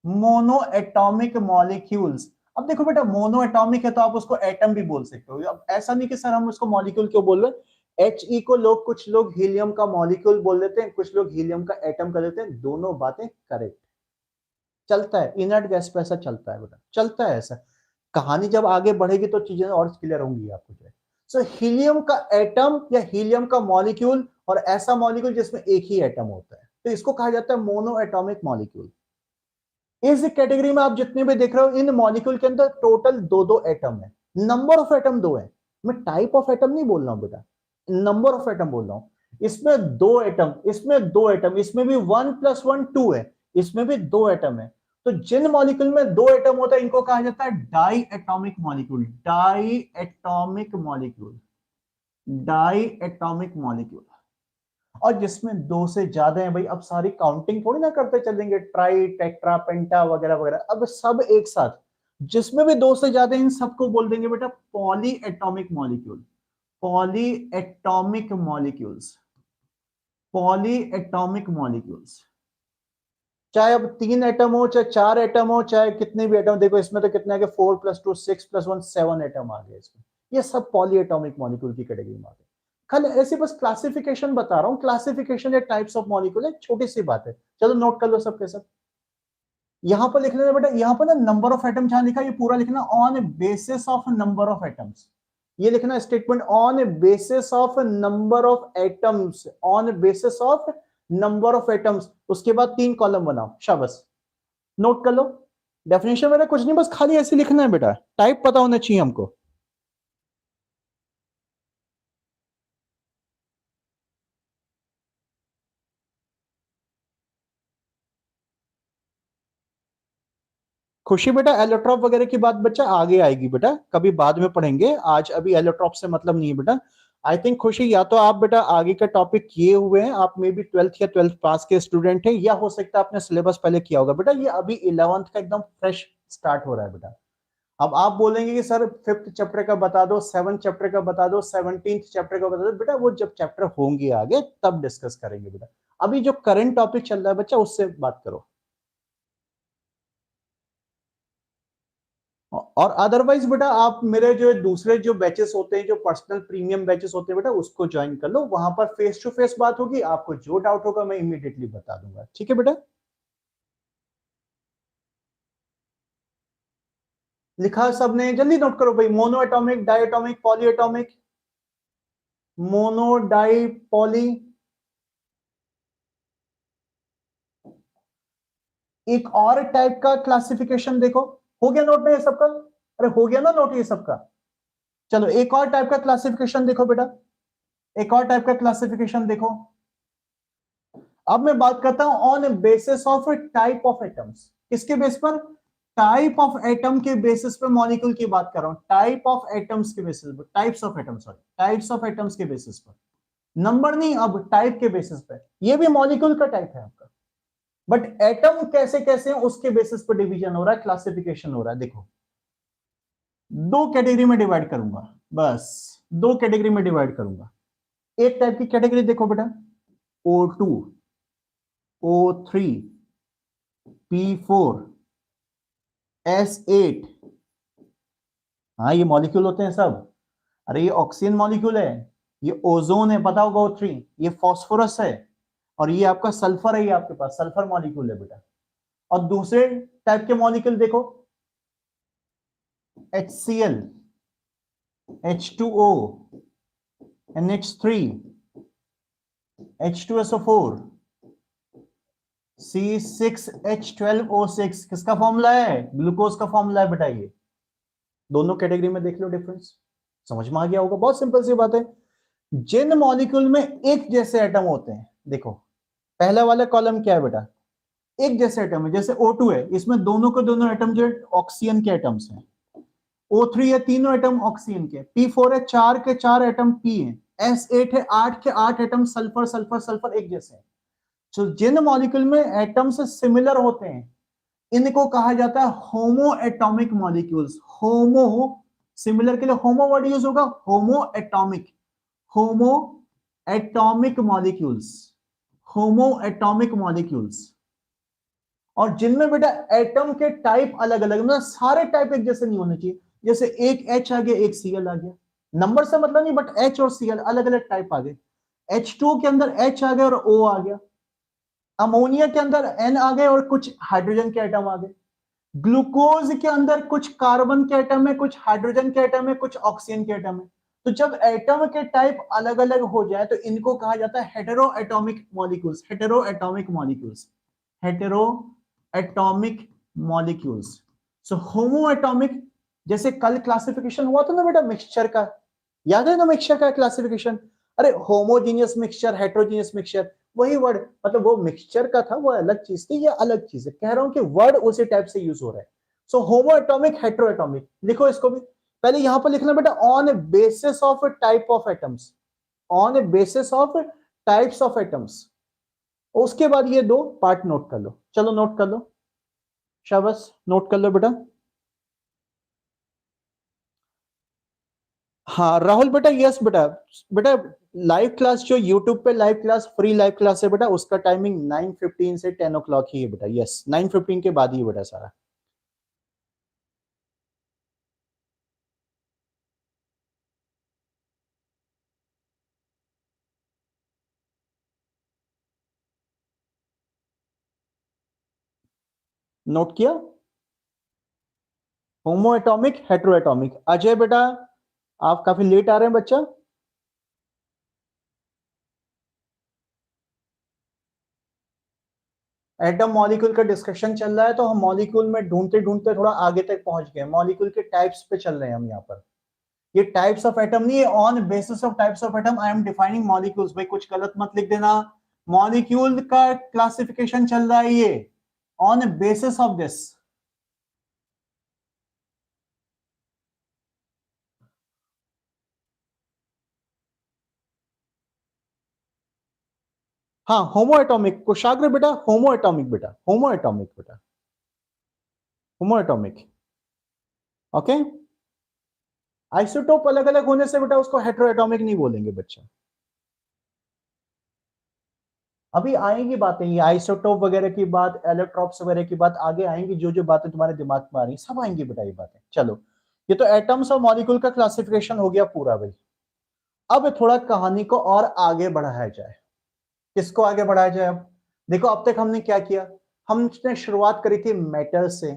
Speaker 1: mono atomic molecules. अब देखो बेटा मोनो एटॉमिक है तो आप उसको एटम भी बोल सकते हो, अब ऐसा नहीं कि सर हम उसको मॉलिक्यूल क्यों बोल रहे हैं। He को लोग, कुछ लोग हीलियम का मॉलिक्यूल बोल देते हैं, कुछ लोग हीलियम का एटम कर देते हैं, दोनों बातें करेक्ट, चलता है, इनर्ट गैस पे ऐसा चलता है बेटा, चलता है ऐसा। कहानी जब आगे बढ़ेगी तो चीजें और क्लियर होंगी आपको जो है। सो हीलियम का एटम या हीलियम का मॉलिक्यूल, और ऐसा मॉलिक्यूल जिसमें एक ही एटम होता है, तो इसको कहा जाता है मोनो एटॉमिक मॉलिक्यूल। इस कैटेगरी में आप जितने भी देख रहे हो, इन मॉलिक्यूल के अंदर टोटल दो दो एटम है, नंबर ऑफ एटम दो है, मैं टाइप ऑफ एटम नहीं बोल रहा हूं बेटा, नंबर ऑफ एटम बोल रहा हूं। इसमें दो एटम, इसमें दो एटम, इसमें भी 1+1 2 है, इसमें भी दो एटम है। तो जिन मॉलिक्यूल में दो एटम होता है इनको कहा जाता है diatomic molecule, diatomic molecule, diatomic molecule. और जिसमें दो से ज्यादा है भाई, अब सारी काउंटिंग थोड़ी ना करते चलेंगे, ट्राई टेट्रा पेंटा वगैरह वगैरह, अब सब एक साथ, जिसमें भी दो से ज्यादा इन सबको बोल देंगे बेटा poly atomic molecule, poly atomic molecules, poly atomic molecules. चाहे अब 3 एटम हो, चाहे 4 एटम हो, चाहे कितने भी एटम, देखो इसमें तो कितने आ गए, 4+2 6+1 7 एटम आ गए इसमें, ये सब पॉली एटॉमिक मॉलिक्यूल की कैटेगरी में आ गए। खाली ऐसे बस क्लासिफिकेशन बता रहा हूं, क्लासिफिकेशन या टाइप्स ऑफ मॉलिक्यूल है, छोटी सी बात है, चलो नोट कर लो सबके सब। यहां पर लिखने में बेटा, यहां पर ना नंबर ऑफ एटम जहां लिखा है ये पूरा लिखना on basis of number of atoms, ये लिखना statement on basis of number of atoms, on basis of number of atoms, उसके बाद 3 कॉलम बनाओ, शाबाश, नोट कर लो। डेफिनेशन मेरा कुछ नहीं, बस खाली ऐसे लिखना है बेटा, टाइप पता होना चाहिए हमको। खुशी बेटा एलोट्रॉप वगैरह की बात बच्चा आगे आएगी बेटा, कभी बाद में पढ़ेंगे, आज अभी एलोट्रॉप से मतलब नहीं है बेटा। आई थिंक खुशी या तो आप बेटा आगे का टॉपिक किए हुए हैं, आप मे बी 12th या 12th पास के स्टूडेंट हैं, या हो सकता है आपने सिलेबस पहले किया होगा बेटा, ये अभी 11th का एकदम फ्रेश स्टार्ट हो रहा है बेटा। अब आप बोलेंगे कि सर 5th चैप्टर का बता दो, 7th चैप्टर का बता दो, 17th चैप्टर का बता दो, बेटा वो जब चैप्टर होंगे आगे तब डिस्कस करेंगे बेटा, अभी जो करंट टॉपिक चल रहा है बच्चा उससे बात करो। और अदरवाइज बेटा आप मेरे जो दूसरे जो बैचेस होते हैं, जो पर्सनल प्रीमियम बैचेस होते हैं बेटा, उसको ज्वाइन कर लो, वहां पर फेस टू फेस बात होगी, आपको जो डाउट होगा मैं इमीडिएटली बता दूंगा, ठीक है बेटा। लिखा सबने, जल्दी नोट करो भाई, monoatomic, diatomic, polyatomic, mono di poly. एक और टाइप का क्लासिफिकेशन देखो, हो गया नोट में ये सबका? अरे हो गया ना नोट ये सबका? चलो एक और टाइप का क्लासिफिकेशन देखो बेटा, एक और टाइप का क्लासिफिकेशन देखो। अब मैं बात करता हूं on basis of type of atoms, किसके बेस पर? टाइप ऑफ एटम के बेसिस पे मॉलिक्यूल की बात कर रहा हूं, टाइप ऑफ एटम्स के बेसिस पे, types of atom, sorry types of atoms के बेसिस पर, नंबर नहीं, अब टाइप के बेसिस पे। ये भी मॉलिक्यूल का टाइप है आपका, बट एटम कैसे कैसे हैं उसके बेसिस पर डिवीजन हो रहा है, क्लासिफिकेशन हो रहा है। देखो दो कैटेगरी में डिवाइड करूंगा, बस दो कैटेगरी में डिवाइड करूंगा। एक टाइप की कैटेगरी देखो बेटा, O2, O3, P4, S8। हाँ ये मॉलिक्यूल होते हैं सब। अरे ये ऑक्सीजन मॉलिक्यूल है, ये ओजोन है, पता होगा O3, ये फास्फोरस है, और ये आपका सल्फर है, ये आपके पास सल्फर मॉलिक्यूल है बेटा। और दूसरे टाइप के मॉलिक्यूल देखो, HCl, H2O, NH3, H2SO4, C6H12O6। किसका फॉर्मूला है? ग्लूकोज का फॉर्मूला है बेटा। ये दोनों कैटेगरी में देख लो डिफरेंस, समझ में आ गया होगा। बहुत सिंपल सी बात है। जिन मॉलिक्यूल में एक जैसे एटम होते हैं, देखो पहला वाला कॉलम क्या है बेटा, एक जैसे एटम है, जैसे O2 है, इसमें दोनों के दोनों एटम जो ऑक्सीजन के एटम्स हैं। O3 है, तीनों एटम ऑक्सीजन के। P4 है, चार के चार एटम P हैं। S8 है, आठ के आठ एटम सल्फर सल्फर सल्फर एक जैसे हैं। तो जिन मॉलिक्यूल में एटम्स सिमिलर होते हैं, इनको कहा जाता है होमो एटॉमिक मॉलिक्यूल्स। होमो, सिमिलर के लिए होमो वर्ड यूज होगा, होमो एटॉमिक, होमो एटॉमिक मॉलिक्यूल्स, होमो एटॉमिक मॉलिक्यूल्स। और जिनमें बेटा एटम के टाइप अलग अलग, मतलब सारे टाइप एक जैसे नहीं होने चाहिए। जैसे एक H आ गया, एक Cl आ गया, नंबर से मतलब नहीं, बट H और Cl अलग अलग टाइप आ गए। H2 के अंदर H आ गया और O आ गया। अमोनिया के अंदर N आ गए और कुछ हाइड्रोजन के एटम आ गए। ग्लूकोज के अंदर कुछ कार्बन के एटम है, कुछ हाइड्रोजन के एटम है, कुछ ऑक्सीजन के एटम है। तो जब एटम के टाइप अलग अलग हो जाए तो इनको कहा जाता है hetero atomic molecules, hetero atomic molecules, hetero atomic molecules. So homo atomic, जैसे कल क्लासिफिकेशन हुआ था ना बेटा मिक्सचर का, याद है ना मिक्सचर का क्लासिफिकेशन? अरे होमोजीनियस मिक्सचर, हेट्रोजीनियस मिक्सचर, वही वर्ड, मतलब वो मिक्सचर का था, वो अलग चीज थी, ये अलग चीज है। कह रहा हूं कि वर्ड उसी टाइप से यूज हो रहा है। सो होमो एटॉमिक, हेट्रो एटॉमिक, लिखो इसको भी। पहले यहां पर लिखना बेटा on basis of type of atoms, on basis of types of atoms. उसके बाद ये दो पार्ट नोट कर लो, चलो नोट कर लो, शाबाश नोट कर लो बेटा। हाँ राहुल बेटा, यस बेटा, बेटा लाइव क्लास जो यूट्यूब पे live class, free live class है बेटा, उसका टाइमिंग 9:15 से 10 o'clock ही है बेटा। यस 9:15 के बाद ही बेटा सारा। नोट किया? होमो एटॉमिक, हेट्रो एटॉमिक। अजय बेटा आप काफी लेट आ रहे हैं बच्चा। एटम मॉलिक्यूल का डिस्कशन चल रहा है, तो हम मॉलिक्यूल में ढूंढते ढूंढते थोड़ा आगे तक पहुंच गए। मॉलिक्यूल के टाइप्स पे चल रहे हैं हम यहाँ पर। ये टाइप्स ऑफ एटम नहीं है, on basis of types of atom I am defining molecules. भाई कुछ गलत मत लिख देना, मॉलिक्यूल का क्लासिफिकेशन चल रहा है ये, ऑन बेसिस ऑफ दिस। हाँ होमो एटॉमिक, कुशाग्र बेटा होमो एटॉमिक बेटा, होमो एटॉमिक बेटा, होमो एटॉमिक। ओके, आइसोटोप अलग अलग होने से बेटा उसको हेटेरो एटॉमिक नहीं बोलेंगे बच्चा। अभी आएंगी बातें, ये आइसोटोप वगैरह की बात, इलेक्ट्रॉप्स वगैरह की बात आगे आएंगी, जो जो बातें तुम्हारे दिमाग में आ रही सब आएंगी बेटा ये बातें। चलो ये तो एटम्स और मॉलिक्यूल का क्लासिफिकेशन हो गया पूरा भाई। अब थोड़ा कहानी को और आगे बढ़ाया जाए। किसको आगे बढ़ाया जाए? अब देखो अब तक हमने क्या किया, हमने शुरुआत करी थी मैटर से,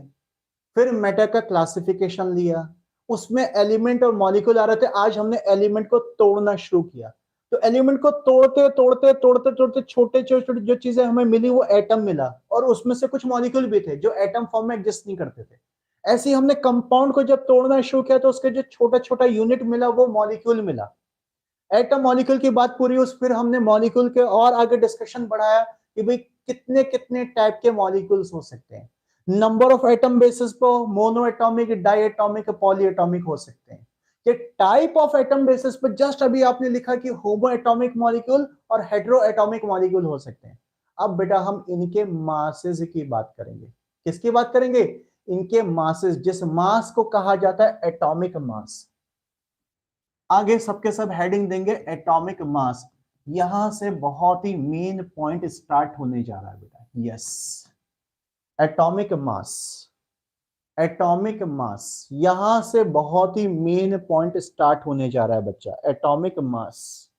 Speaker 1: फिर मैटर का क्लासिफिकेशन लिया, उसमें एलिमेंट और मॉलिक्यूल आ रहे थे। आज हमने एलिमेंट को तोड़ना शुरू किया। तो एलिमेंट को तोड़ते तोड़ते तोड़ते तोड़ते छोटे छोटे जो चीजें हमें मिली वो एटम मिला, और उसमें से कुछ मॉलिक्यूल भी थे जो एटम फॉर्म में एग्जिस्ट नहीं करते थे। ऐसे ही हमने कंपाउंड को जब तोड़ना शुरू किया तो उसके जो छोटा छोटा यूनिट मिला वो मॉलिक्यूल मिला। एटम मॉलिक्यूल की बात पूरी हुई, फिर हमने मॉलिक्यूल के और आगे डिस्कशन बढ़ाया कि भाई कितने कितने टाइप के मॉलिक्यूल्स हो सकते हैं। नंबर ऑफ एटम बेसिस पर monoatomic, diatomic, polyatomic हो सकते हैं। ये टाइप ऑफ एटम बेसिस पर जस्ट अभी आपने लिखा कि होमो एटॉमिक मॉलिक्यूल और हेटेरो एटॉमिक मॉलिक्यूल हो सकते हैं। अब बेटा हम इनके मासेस की बात करेंगे। किसकी बात करेंगे? इनके मासेस, जिस मास को कहा जाता है एटॉमिक मास। आगे सबके सब हेडिंग देंगे एटॉमिक मास। यहां से बहुत ही मेन पॉइंट स्टार्ट होने जा रहा है बेटा। Yes, atomic mass. Atomic mass, यहां से बहुत ही मेन पॉइंट स्टार्ट होने जा रहा है बच्चा। Atomic mass,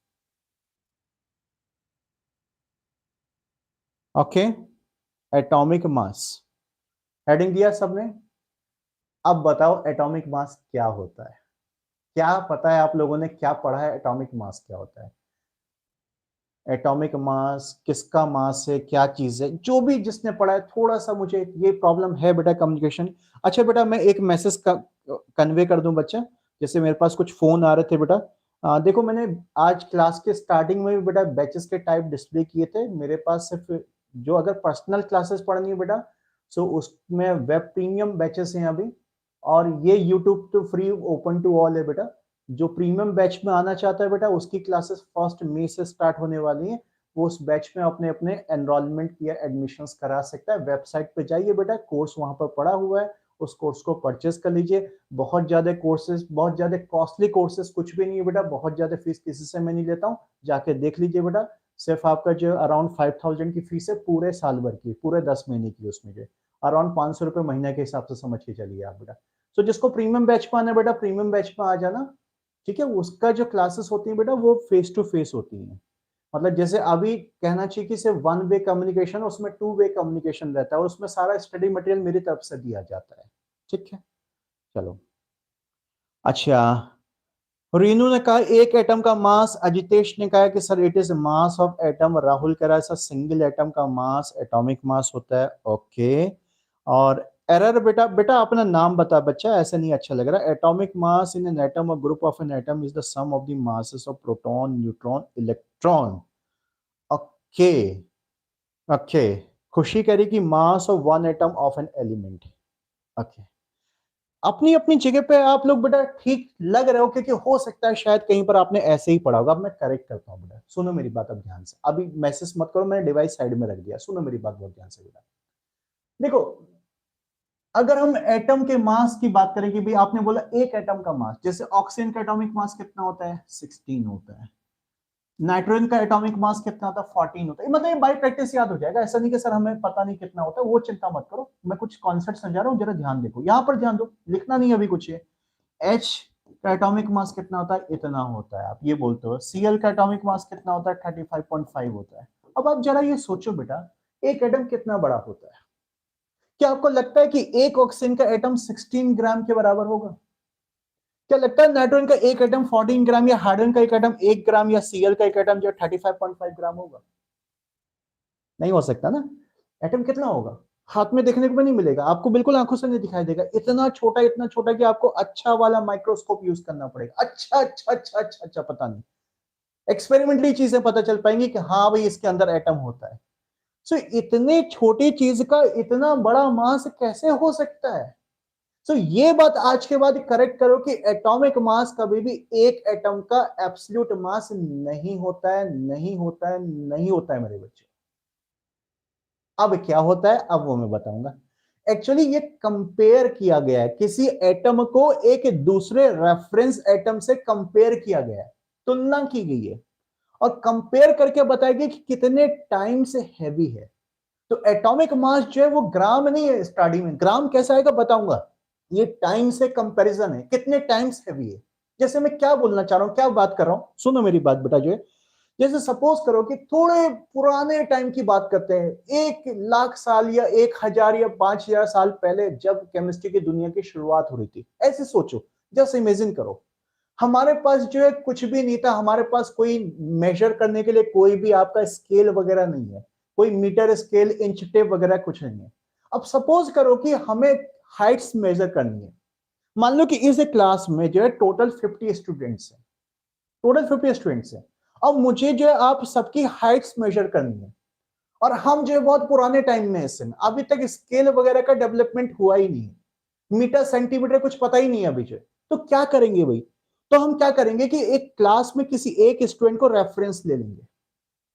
Speaker 1: okay, atomic mass heading दिया सबने। अब बताओ एटॉमिक मास क्या होता है? क्या पता है आप लोगों ने, क्या पढ़ा है एटॉमिक मास क्या होता है? एटॉमिक मास किसका मास है, क्या चीज है, जो भी जिसने पढ़ा है, थोड़ा सा मुझे ये प्रॉब्लम है बेटा कम्युनिकेशन। अच्छा बेटा मैं एक मैसेज का कन्वे कर दूं बच्चा, जैसे मेरे पास कुछ फोन आ रहे थे बेटा। देखो मैंने आज क्लास के स्टार्टिंग में भी बेटा बैचेस के टाइप डिस्प्ले किए थे मेरे पास। सिर्फ जो अगर पर्सनल क्लासेस पढ़नी है बेटा, सो उसमें वेब प्रीमियम बैचेस हैं अभी, और ये यूट्यूब तो फ्री ओपन टू ऑल है बेटा। जो प्रीमियम बैच में आना चाहता है बेटा, उसकी क्लासेस 1 मई से स्टार्ट होने वाली हैं। वो उस बैच में अपने अपने एनरोलमेंट या एडमिशंस करा सकता है। वेबसाइट पे जाइए बेटा, कोर्स वहां पर पड़ा हुआ है, उस कोर्स को परचेस कर लीजिए। बहुत ज्यादा कोर्सेज, बहुत ज्यादा कॉस्टली कोर्सेज कुछ भी नहीं है बेटा, बहुत ज्यादा फीस किसी से मैं नहीं लेता हूँ, जाके देख लीजिए बेटा। सिर्फ आपका जो अराउंड 5000 की फीस है पूरे साल भर की, पूरे 10 महीने की, उसमें जो अराउंड 500 रुपए महीने के हिसाब से समझ के चलिए आप बेटा। तो जिसको प्रीमियम बैच में आना है बेटा, प्रीमियम बैच में आ जाना, ठीक है। उसका जो क्लासेस होती है बेटा वो फेस टू फेस होती हैं। मतलब जैसे अभी कहना चाहिए कि सिर्फ 1 वे कम्युनिकेशन, उसमें 2 वे कम्युनिकेशन रहता है, और उसमें सारा स्टडी मटेरियल मेरी तरफ से दिया जाता है, ठीक है। चलो अच्छा, रीनू ने कहा एक एटम का मास, अजितेश ने कहा कि sir it is mass of atom, Rahul कह रहा है सर सिंगल एटम का मास एटॉमिक मास होता है, ओके। और एरर बेटा, बेटा अपना नाम बता बच्चा, ऐसे नहीं अच्छा लग रहा। Atomic mass in an atom और group of an atom is the sum of the masses of proton, neutron, electron, okay. Okay, Khushi कह रही कि mass of one atom of an element, okay. अपनी अपनी जगह पे आप लोग बेटा ठीक लग रहे हो, क्योंकि हो सकता है शायद कहीं पर आपने ऐसे ही पढ़ा होगा। अब मैं करेक्ट करता हूँ बेटा, सुनो मेरी बात अब ध्यान से, अभी मैसेज मत करो, मैंने डिवाइस साइड में रख दिया, सुनो मेरी बात बहुत ध्यान से बेटा। देखो, अगर हम एटम के मास की बात करें कि भाई आपने बोला एक एटम का मास, जैसे ऑक्सीजन का एटॉमिक मास कितना होता है? 16 होता है। नाइट्रोजन का एटॉमिक मास कितना होता है? 14 होता है। मतलब ये बाई प्रैक्टिस याद हो जाएगा, ऐसा नहीं कि सर हमें पता नहीं कितना होता है, वो चिंता मत करो। मैं कुछ कॉन्सेप्ट समझा रहा हूँ, जरा ध्यान देखो, यहां पर ध्यान दो, लिखना नहीं अभी कुछ। एच का एटॉमिक मास कितना होता है? इतना होता है, आप ये बोलते हो। Cl का एटॉमिक मास कितना होता है? 35.5 होता है। अब आप जरा ये सोचो बेटा, एक एटम कितना बड़ा होता है? क्या आपको लगता है कि एक ऑक्सीजन का एटम 16 ग्राम के बराबर होगा? क्या लगता है नाइट्रोजन का एक एटम 14 ग्राम, या हाइड्रोजन का एक एटम 1 ग्राम, या Cl का एक एटम जो 35.5 ग्राम होगा? नहीं हो सकता ना। एटम कितना होगा? हाथ में देखने को भी नहीं मिलेगा आपको, बिल्कुल आंखों से नहीं दिखाई देगा। इतना छोटा कि आपको अच्छा वाला माइक्रोस्कोप यूज करना पड़ेगा। अच्छा अच्छा अच्छा अच्छा अच्छा, पता नहीं, एक्सपेरिमेंटली चीजें पता चल पाएंगी कि हाँ भाई इसके अंदर एटम होता है। सो इतने छोटी चीज का इतना बड़ा मास कैसे हो सकता है? सो ये बात आज के बाद करेक्ट करो कि एटॉमिक मास कभी भी एक एटम का एब्सोल्यूट मास नहीं होता है, नहीं होता है, नहीं होता है मेरे बच्चे। अब क्या होता है, अब वो मैं बताऊंगा। एक्चुअली ये कंपेयर किया गया है, किसी एटम को एक दूसरे रेफरेंस एटम से कंपेयर किया गया है, तुलना की गई है, और कंपेयर करके बताया गया कि कितने टाइम से हैवी है। तो एटॉमिक मास जो है वो ग्राम नहीं है, स्टार्टिंग में ग्राम कैसा आएगा बताऊंगा। ये टाइम से कंपैरिजन है, कितने टाइम्स हैवी है। जैसे मैं क्या बोलना चाह रहा हूं, क्या बात कर रहा हूं, सुनो मेरी बात बेटा। जो है, जैसे सपोज करो कि थोड़े पुराने टाइम की बात करते हैं, 1 लाख साल या 1000 या 5000 साल पहले, जब केमिस्ट्री की दुनिया की शुरुआत हो रही थी, ऐसे सोचो, जस्ट इमेजिन करो। हमारे पास जो है कुछ भी नहीं था, हमारे पास कोई मेजर करने के लिए कोई भी आपका स्केल वगैरह नहीं है, कोई मीटर स्केल, इंच टेप वगैरह कुछ नहीं है। अब सपोज करो कि हमें हाइट्स मेजर करनी है। मान लो कि इस क्लास में जो है टोटल 50 स्टूडेंट्स हैं, टोटल 50 स्टूडेंट्स हैं। अब मुझे जो है आप सबकी हाइट्स मेजर करनी है। और हम जो है बहुत पुराने टाइम में इस समय, अभी तक स्केल वगैरह का डेवलपमेंट हुआ ही नहीं, मीटर सेंटीमीटर कुछ पता ही नहीं है अभी जो। तो क्या करेंगे भाई, तो हम क्या करेंगे कि एक क्लास में किसी एक स्टूडेंट को रेफरेंस ले लेंगे।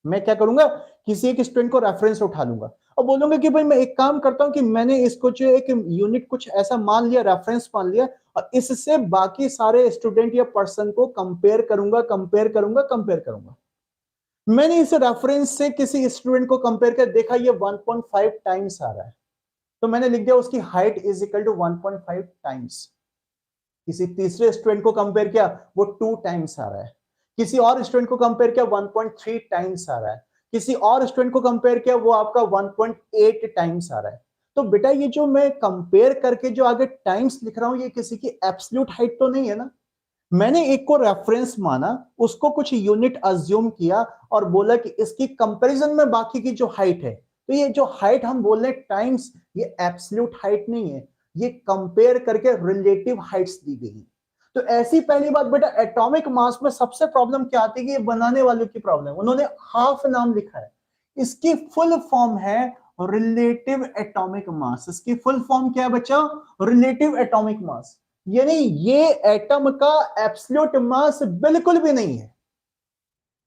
Speaker 1: मैं क्या करूंगा, किसी एक स्टूडेंट को रेफरेंस उठा लूंगा और बोलूंगा कि भाई मैं एक काम करता हूं कि मैंने इसको जो एक यूनिट कुछ ऐसा मान लिया, रेफरेंस मान लिया, और इससे बाकी सारे स्टूडेंट या पर्सन को कंपेयर करूंगा, कंपेयर करूंगा, कंपेयर करूंगा। मैंने इस रेफरेंस से किसी स्टूडेंट को कंपेयर कर देखा, ये 1.5 टाइम्स आ रहा है, तो मैंने लिख दिया उसकी height is equal to 1.5 times. किसी तीसरे स्टूडेंट को कंपेयर किया, वो 2 टाइम्स आ रहा है। किसी और स्टूडेंट को कंपेयर किया, 1.3 टाइम्स आ रहा है। किसी और स्टूडेंट को कंपेयर किया, वो आपका 1.8 टाइम्स आ रहा है। तो बेटा ये जो मैं कंपेयर करके जो आगे टाइम्स लिख रहा हूं, ये किसी की एब्सोल्यूट हाइट तो नहीं है ना। मैंने एक को रेफरेंस माना, उसको कुछ यूनिट अज्यूम किया और बोला कि इसकी कंपैरिजन में बाकी की जो हाइट है, तो ये जो हाइट हम बोल रहे हैं टाइम्स, ये एब्सोल्यूट हाइट नहीं है, ये कंपेयर करके रिलेटिव हाइट्स दी गई है। तो ऐसी पहली बात बेटा, एटॉमिक मास में सबसे प्रॉब्लम क्या आती है कि ये बनाने वालों की प्रॉब्लम, उन्होंने हाफ नाम लिखा है। इसकी फुल फॉर्म है रिलेटिव एटॉमिक मास। इसकी फुल फॉर्म क्या है बच्चा, रिलेटिव एटॉमिक मास। यानी ये एटम का एब्सोल्यूट मास बिल्कुल भी नहीं है।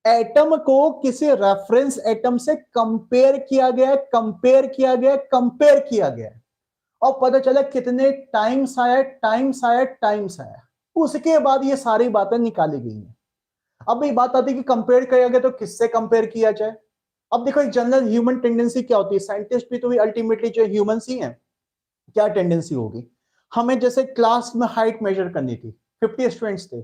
Speaker 1: एटम को किसी रेफरेंस एटम से कंपेयर किया गया, कंपेयर किया गया, कंपेयर किया गया, और पता चला कितने टाइम्स आया, टाइम्स आया, टाइम्स आया। उसके बाद ये सारी बातें निकाली गई हैं। अब ये बात आती है कि कंपेयर किया गया तो किससे कंपेयर किया जाए। अब देखो एक जनरल ह्यूमन टेंडेंसी क्या होती है, साइंटिस्ट भी तो अल्टीमेटली जो ह्यूमंस ही हैं। क्या टेंडेंसी होगी, हमें जैसे क्लास में हाइट मेजर करनी थी, 50 स्टूडेंट्स थे,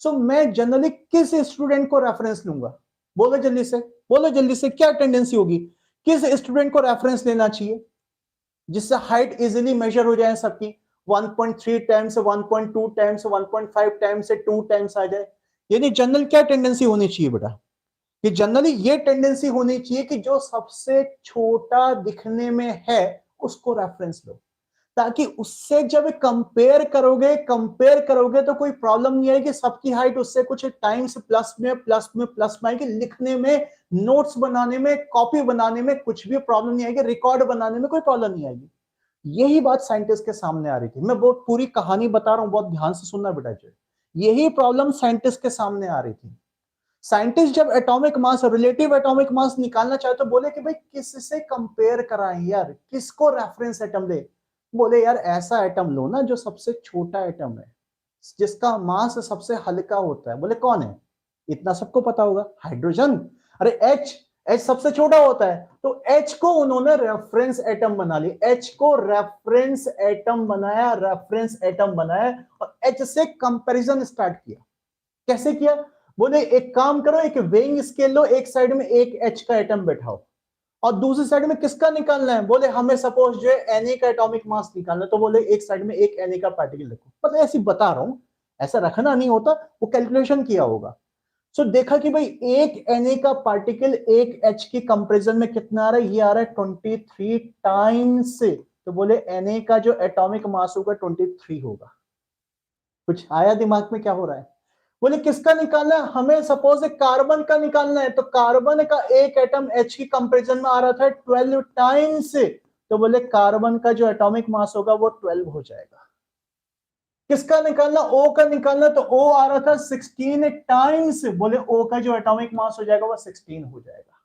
Speaker 1: सो मैं जनरली किस स्टूडेंट को रेफरेंस लूंगा, बोलो जल्दी से, बोलो जल्दी से, क्या टेंडेंसी होगी, किस स्टूडेंट को रेफरेंस लेना चाहिए जिससे हाइट इजीली मेजर हो जाए सबकी, 1.3 टाइम्स, 1.2 टाइम्स, 1.5 टाइम्स से 2 टाइम्स आ जाए। यानी जनरल क्या टेंडेंसी होनी चाहिए बेटा, कि जनरली ये टेंडेंसी होनी चाहिए कि जो सबसे छोटा दिखने में है उसको रेफरेंस लो, ताकि उससे जब कंपेयर करोगे, कंपेयर करोगे तो कोई प्रॉब्लम नहीं आएगी, सबकी हाइट उससे कुछ टाइम्स प्लस में, प्लस में, प्लस में आएगी, लिखने में, नोट्स बनाने में, कॉपी बनाने में कुछ भी प्रॉब्लम नहीं आएगी, रिकॉर्ड बनाने में कोई प्रॉब्लम नहीं आएगी। यही बात साइंटिस्ट के सामने आ रही थी। मैं बहुत पूरी कहानी बता रहा हूं, बहुत ध्यान से सुनना बेटा जी। यही प्रॉब्लम साइंटिस्ट के सामने आ रही थी। साइंटिस्ट जब atomic mass, relative atomic mass निकालना चाहे तो बोले कि भाई किससे कंपेयर कराएं यार, किसको रेफरेंस एटम ले। बोले यार ऐसा एटम लो ना जो सबसे छोटा एटम है, जिसका मास सबसे हल्का होता है। बोले कौन है, इतना सबको पता होगा, हाइड्रोजन। अरे एच, एच सबसे छोटा होता है, तो एच को उन्होंने रेफरेंस एटम बना लिया, एच को रेफरेंस एटम बनाया, रेफरेंस एटम बनाया, और एच से कंपैरिजन स्टार्ट किया। कैसे किया, बोले एक काम करो, एक वेइंग स्केल लो, एक साइड में एक एच का एटम बैठाओ और दूसरी साइड में किसका निकालना है, बोले हमें सपोज जो है Na का एटॉमिक मास निकालना है, तो बोले एक साइड में एक Na का पार्टिकल रखो। मतलब ऐसी बता रहा हूं, ऐसा रखना नहीं होता, वो कैलकुलेशन किया होगा। सो देखा कि भाई एक Na का पार्टिकल एक H की कंपैरिजन में कितना आ रहा है, ये आ रहा है 23 टाइम्स। तो बोले Na का जो एटॉमिक मास होगा 23 होगा। कुछ आया दिमाग में क्या हो रहा है, बोले किसका निकालना है, हमें सपोज एक कार्बन का निकालना है, तो कार्बन का एक एटम H की कंपैरिजन में आ रहा था 12 टाइम्स, तो बोले कार्बन का जो एटॉमिक मास होगा वो 12 हो जाएगा। किसका निकालना, O का निकालना, तो O आ रहा था 16 टाइम्स, बोले O का जो एटॉमिक मास हो जाएगा वो 16 हो जाएगा।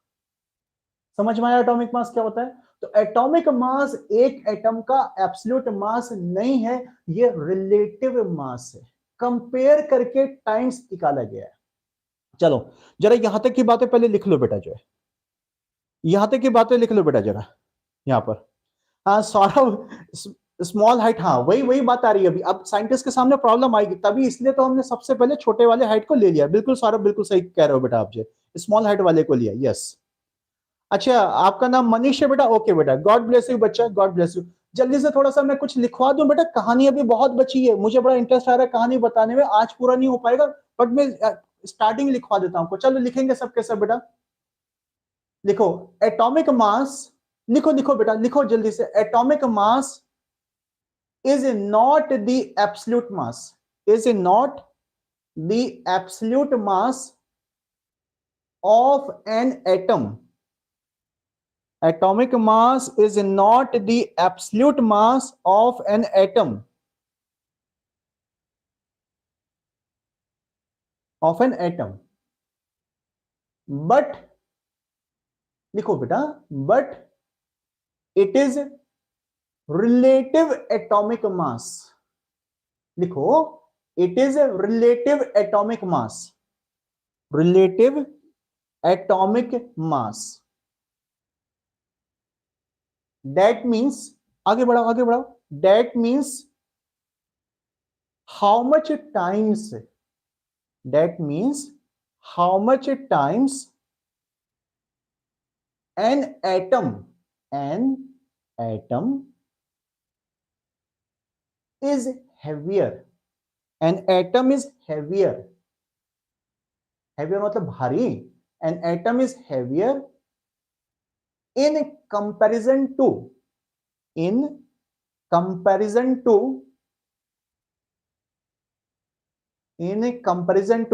Speaker 1: समझ में आया एटॉमिक मास क्या होता है। तो एटॉमिक मास एक एटम का एब्सोल्यूट मास नहीं है, ये रिलेटिव मास है, कंपेयर करके टाइम्स निकाला गया है। चलो जरा यहां तक की बातें पहले लिख लो बेटा, जो है यहां तक की बातें लिख लो बेटा जरा, यहां पर। हाँ सौरभ, स्मॉल हाइट, हाँ वही वही बात आ रही है अभी। अब साइंटिस्ट के सामने प्रॉब्लम आएगी, तभी इसलिए तो हमने सबसे पहले छोटे वाले हाइट को ले लिया। बिल्कुल सौरभ, बिल्कुल सही कह रहे हो बेटा आप, जो स्मॉल हाइट वाले को लिया, यस। अच्छा आपका नाम मनीष है बेटा, ओके बेटा, गॉड ब्लेस यू बच्चा, गॉड ब्लेस यू। जल्दी से थोड़ा सा मैं कुछ लिखवा दूं बेटा, कहानी अभी बहुत बची है, मुझे बड़ा इंटरेस्ट आ रहा है कहानी बताने में, आज पूरा नहीं हो पाएगा, बट मैं स्टार्टिंग लिखवा देता हूं। चलो लिखेंगे सबके सब बेटा, लिखो एटॉमिक मास, लिखो लिखो बेटा, लिखो जल्दी से, atomic mass is not the absolute mass, is not the absolute mass of an atom atomic mass is not the absolute mass of an atom, but लिखो बेटा, but it is relative atomic mass. लिखो, it is a relative atomic mass. relative atomic mass. That means, आगे बढ़ाओ, that means how much times, an atom is heavier. An atom is heavier मतलब भारी. An atom is heavier in comparison to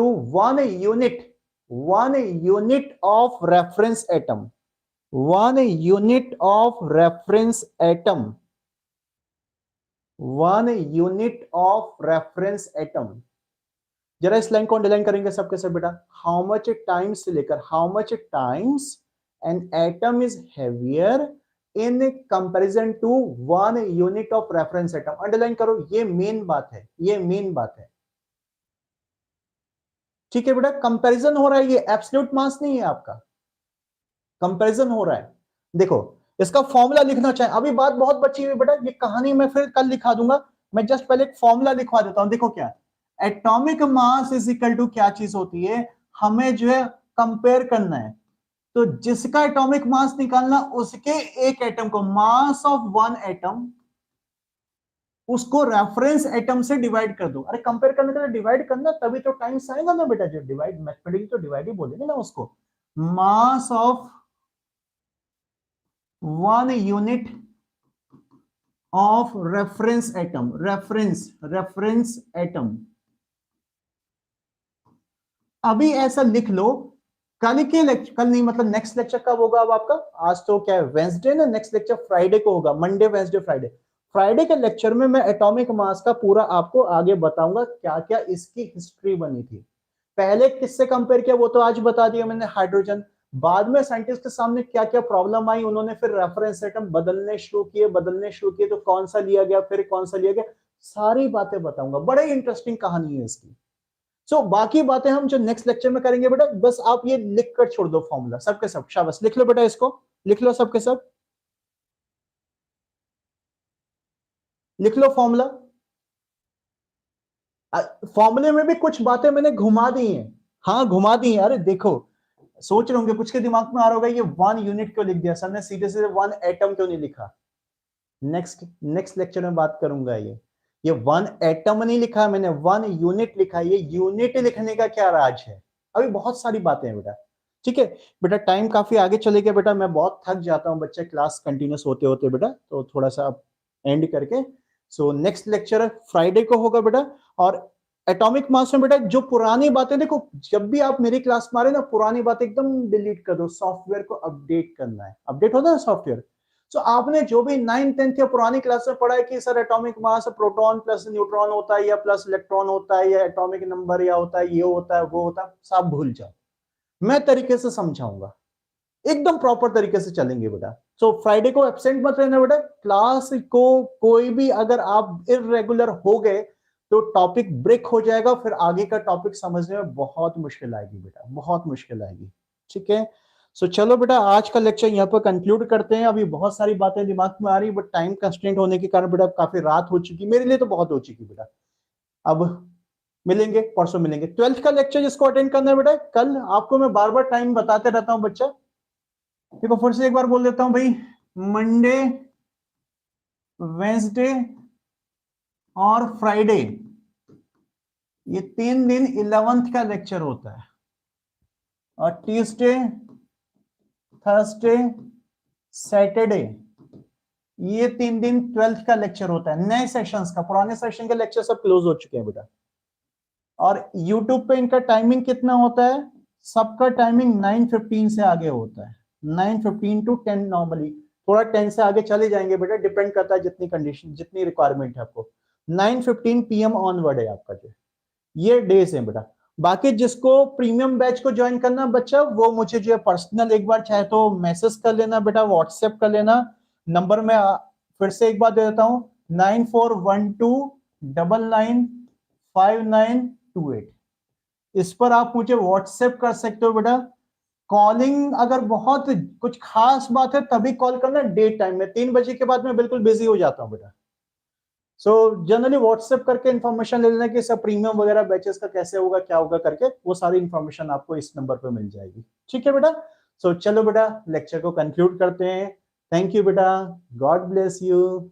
Speaker 1: one unit of reference atom. 1 unit of reference atom. 1 unit of reference atom. जरा इस line को underline करेंगे सबके सब बेटा. How much times से लेकर how much times an atom is heavier in comparison to 1 unit of reference atom. Underline करो, ये मेन बात है, ठीक है बेटा. कंपैरिजन हो रहा है, ये एब्सोल्यूट मास नहीं है आपका, कंपैरिजन हो रहा है. देखो इसका फॉर्मूला लिखना चाहे, अभी बात बहुत बची हुई बेटा, ये कहानी मैं फिर कल लिखा दूंगा. मैं जस्ट पहले एक फॉर्मूला लिखवा देता हूं. देखो क्या atomic mass is equal to क्या चीज होती है, हमें जो है कंपेयर करना है. तो जिसका एटॉमिक मास निकालना, उसके एक एटम को, मास ऑफ वन एटम, उसको रेफरेंस एटम से डिवाइड कर दो. अरे कंपेयर करने के लिए डिवाइड करना, तभी तो टाइम्स आएगा ना बेटा. जो डिवाइड मैथमेटिकली तो डिवाइड ही बोलेंगे ना उसको. Mass of 1 unit of reference atom. अभी ऐसा लिख लो. कल नहीं, मतलब नेक्स्ट लेक्चर कब होगा अब आपका? आज तो क्या है, वेंसडे ना. नेक्स्ट लेक्चर फ्राइडे को होगा, मंडे वेंसडे फ्राइडे के लेक्चर में मैं एटॉमिक मास का पूरा आपको आगे बताऊंगा, क्या क्या इसकी हिस्ट्री बनी थी. पहले किससे कंपेयर किया वो तो आज बता दिया मैंने, हाइड्रोजन. बाद में साइंटिस्ट के सामने क्या क्या प्रॉब्लम आई, उन्होंने फिर रेफरेंस एटम बदलने शुरू किए, तो कौन सा लिया गया, फिर कौन सा लिया गया, सारी बातें बताऊंगा. बड़ी इंटरेस्टिंग कहानी है इसकी. बाकी बातें हम जो नेक्स्ट लेक्चर में करेंगे बेटा. बस आप ये लिख कर छोड़ दो फॉर्मूला, सबके सब शाबाश लिख लो बेटा, इसको लिख लो सबके सब, लिख लो फॉर्मूला. फॉर्मूले में भी कुछ बातें मैंने घुमा दी हैं. हाँ घुमा दी हैं. अरे देखो, सोच रहे होंगे, कुछ के दिमाग में आ रहा होगा ये 1 यूनिट क्यों लिख दिया सर ने, सीधे 1 एटम क्यों नहीं लिखा. नेक्स्ट लेक्चर में बात करूंगा. ये 1 एटम नहीं लिखा मैंने, 1 यूनिट लिखा. ये यूनिट लिखने का क्या राज है, अभी बहुत सारी बातें हैं बेटा. ठीक है बेटा, टाइम काफी आगे चले गया बेटा, मैं बहुत थक जाता हूँ बच्चे क्लास कंटिन्यूस होते होते बेटा, तो थोड़ा सा एंड करके. नेक्स्ट लेक्चर फ्राइडे को होगा बेटा. और एटॉमिक मास में बेटा जो पुरानी बातें, देखो जब भी आप मेरी क्लास में आ रहे ना, पुरानी बातें एकदम डिलीट कर दो. सॉफ्टवेयर को अपडेट करना है, अपडेट होता है सॉफ्टवेयर. आपने जो भी 9th 10th या पुरानी क्लास में पढ़ा है कि sir atomic mass proton plus neutron होता है, या प्लस इलेक्ट्रॉन होता है, या एटॉमिक नंबर या होता है, ये होता है, वो होता है, सब भूल जाओ. मैं तरीके से समझाऊंगा, एकदम प्रॉपर तरीके से चलेंगे बेटा. फ्राइडे को एब्सेंट मत रहना बेटा. क्लास को कोई भी अगर आप इरेगुलर हो गए तो टॉपिक ब्रेक हो जाएगा, फिर आगे का टॉपिक समझने में बहुत मुश्किल आएगी बेटा, बहुत मुश्किल आएगी. ठीक है. चलो बेटा, आज का लेक्चर यहाँ पर कंक्लूड करते हैं. अभी बहुत सारी बातें दिमाग में आ रही, बट टाइम कंस्ट्रेंट होने के कारण बेटा काफी रात हो चुकी, मेरे लिए तो बहुत हो चुकी बेटा. अब मिलेंगे, परसों मिलेंगे. 12th का लेक्चर जिसको अटेंड करना है बेटा, कल आपको मैं बार बार टाइम बताते रहता हूँ बच्चा. देखो फिर से एक बार बोल देता हूँ भाई, मंडे, वेंसडे और फ्राइडे, ये 3 दिन 11th का लेक्चर होता है. और ट्यूसडे, थर्सडे, सैटरडे, ये 3 दिन 12th का लेक्चर होता है. नए सेशंस का, पुराने सेशन के लेक्चर सब क्लोज हो चुके हैं बेटा. और यूट्यूब पे इनका टाइमिंग कितना होता है, सबका टाइमिंग 9:15 से आगे होता है. 9:15 to 10 नॉर्मली, थोड़ा 10 से आगे चले जाएंगे बेटा, डिपेंड करता है जितनी कंडीशन, जितनी रिक्वायरमेंट है आपको। 9:15 PM ऑनवर्ड है आपका जो, ये डेज है बेटा। बाकी जिसको प्रीमियम बैच को ज्वाइन करना बच्चा, वो मुझे जो है पर्सनल एक बार चाहे तो मैसेज कर लेना बेटा, व्हाट्सएप कर लेना। नंबर में फिर से एक बार दे देता हूं, 9412995928। इस पर आप मुझे व्हाट्सएप कर सकते हो बेटा। कॉलिंग अगर बहुत कुछ खास बात है तभी कॉल करना, डे टाइम में 3 बजे के बाद मैं बिल्कुल बिजी हो जाता हूं बेटा। सो जनरली व्हाट्सएप करके इन्फॉर्मेशन ले लेना कि सब प्रीमियम वगैरह बैचेस का कैसे होगा, क्या होगा करके, वो सारी इन्फॉर्मेशन आपको इस नंबर पे मिल जाएगी। ठीक है बेटा। सो चलो बेटा लेक्चर को कंक्लूड करते हैं। थैंक यू बेटा, गॉड ब्लेस यू।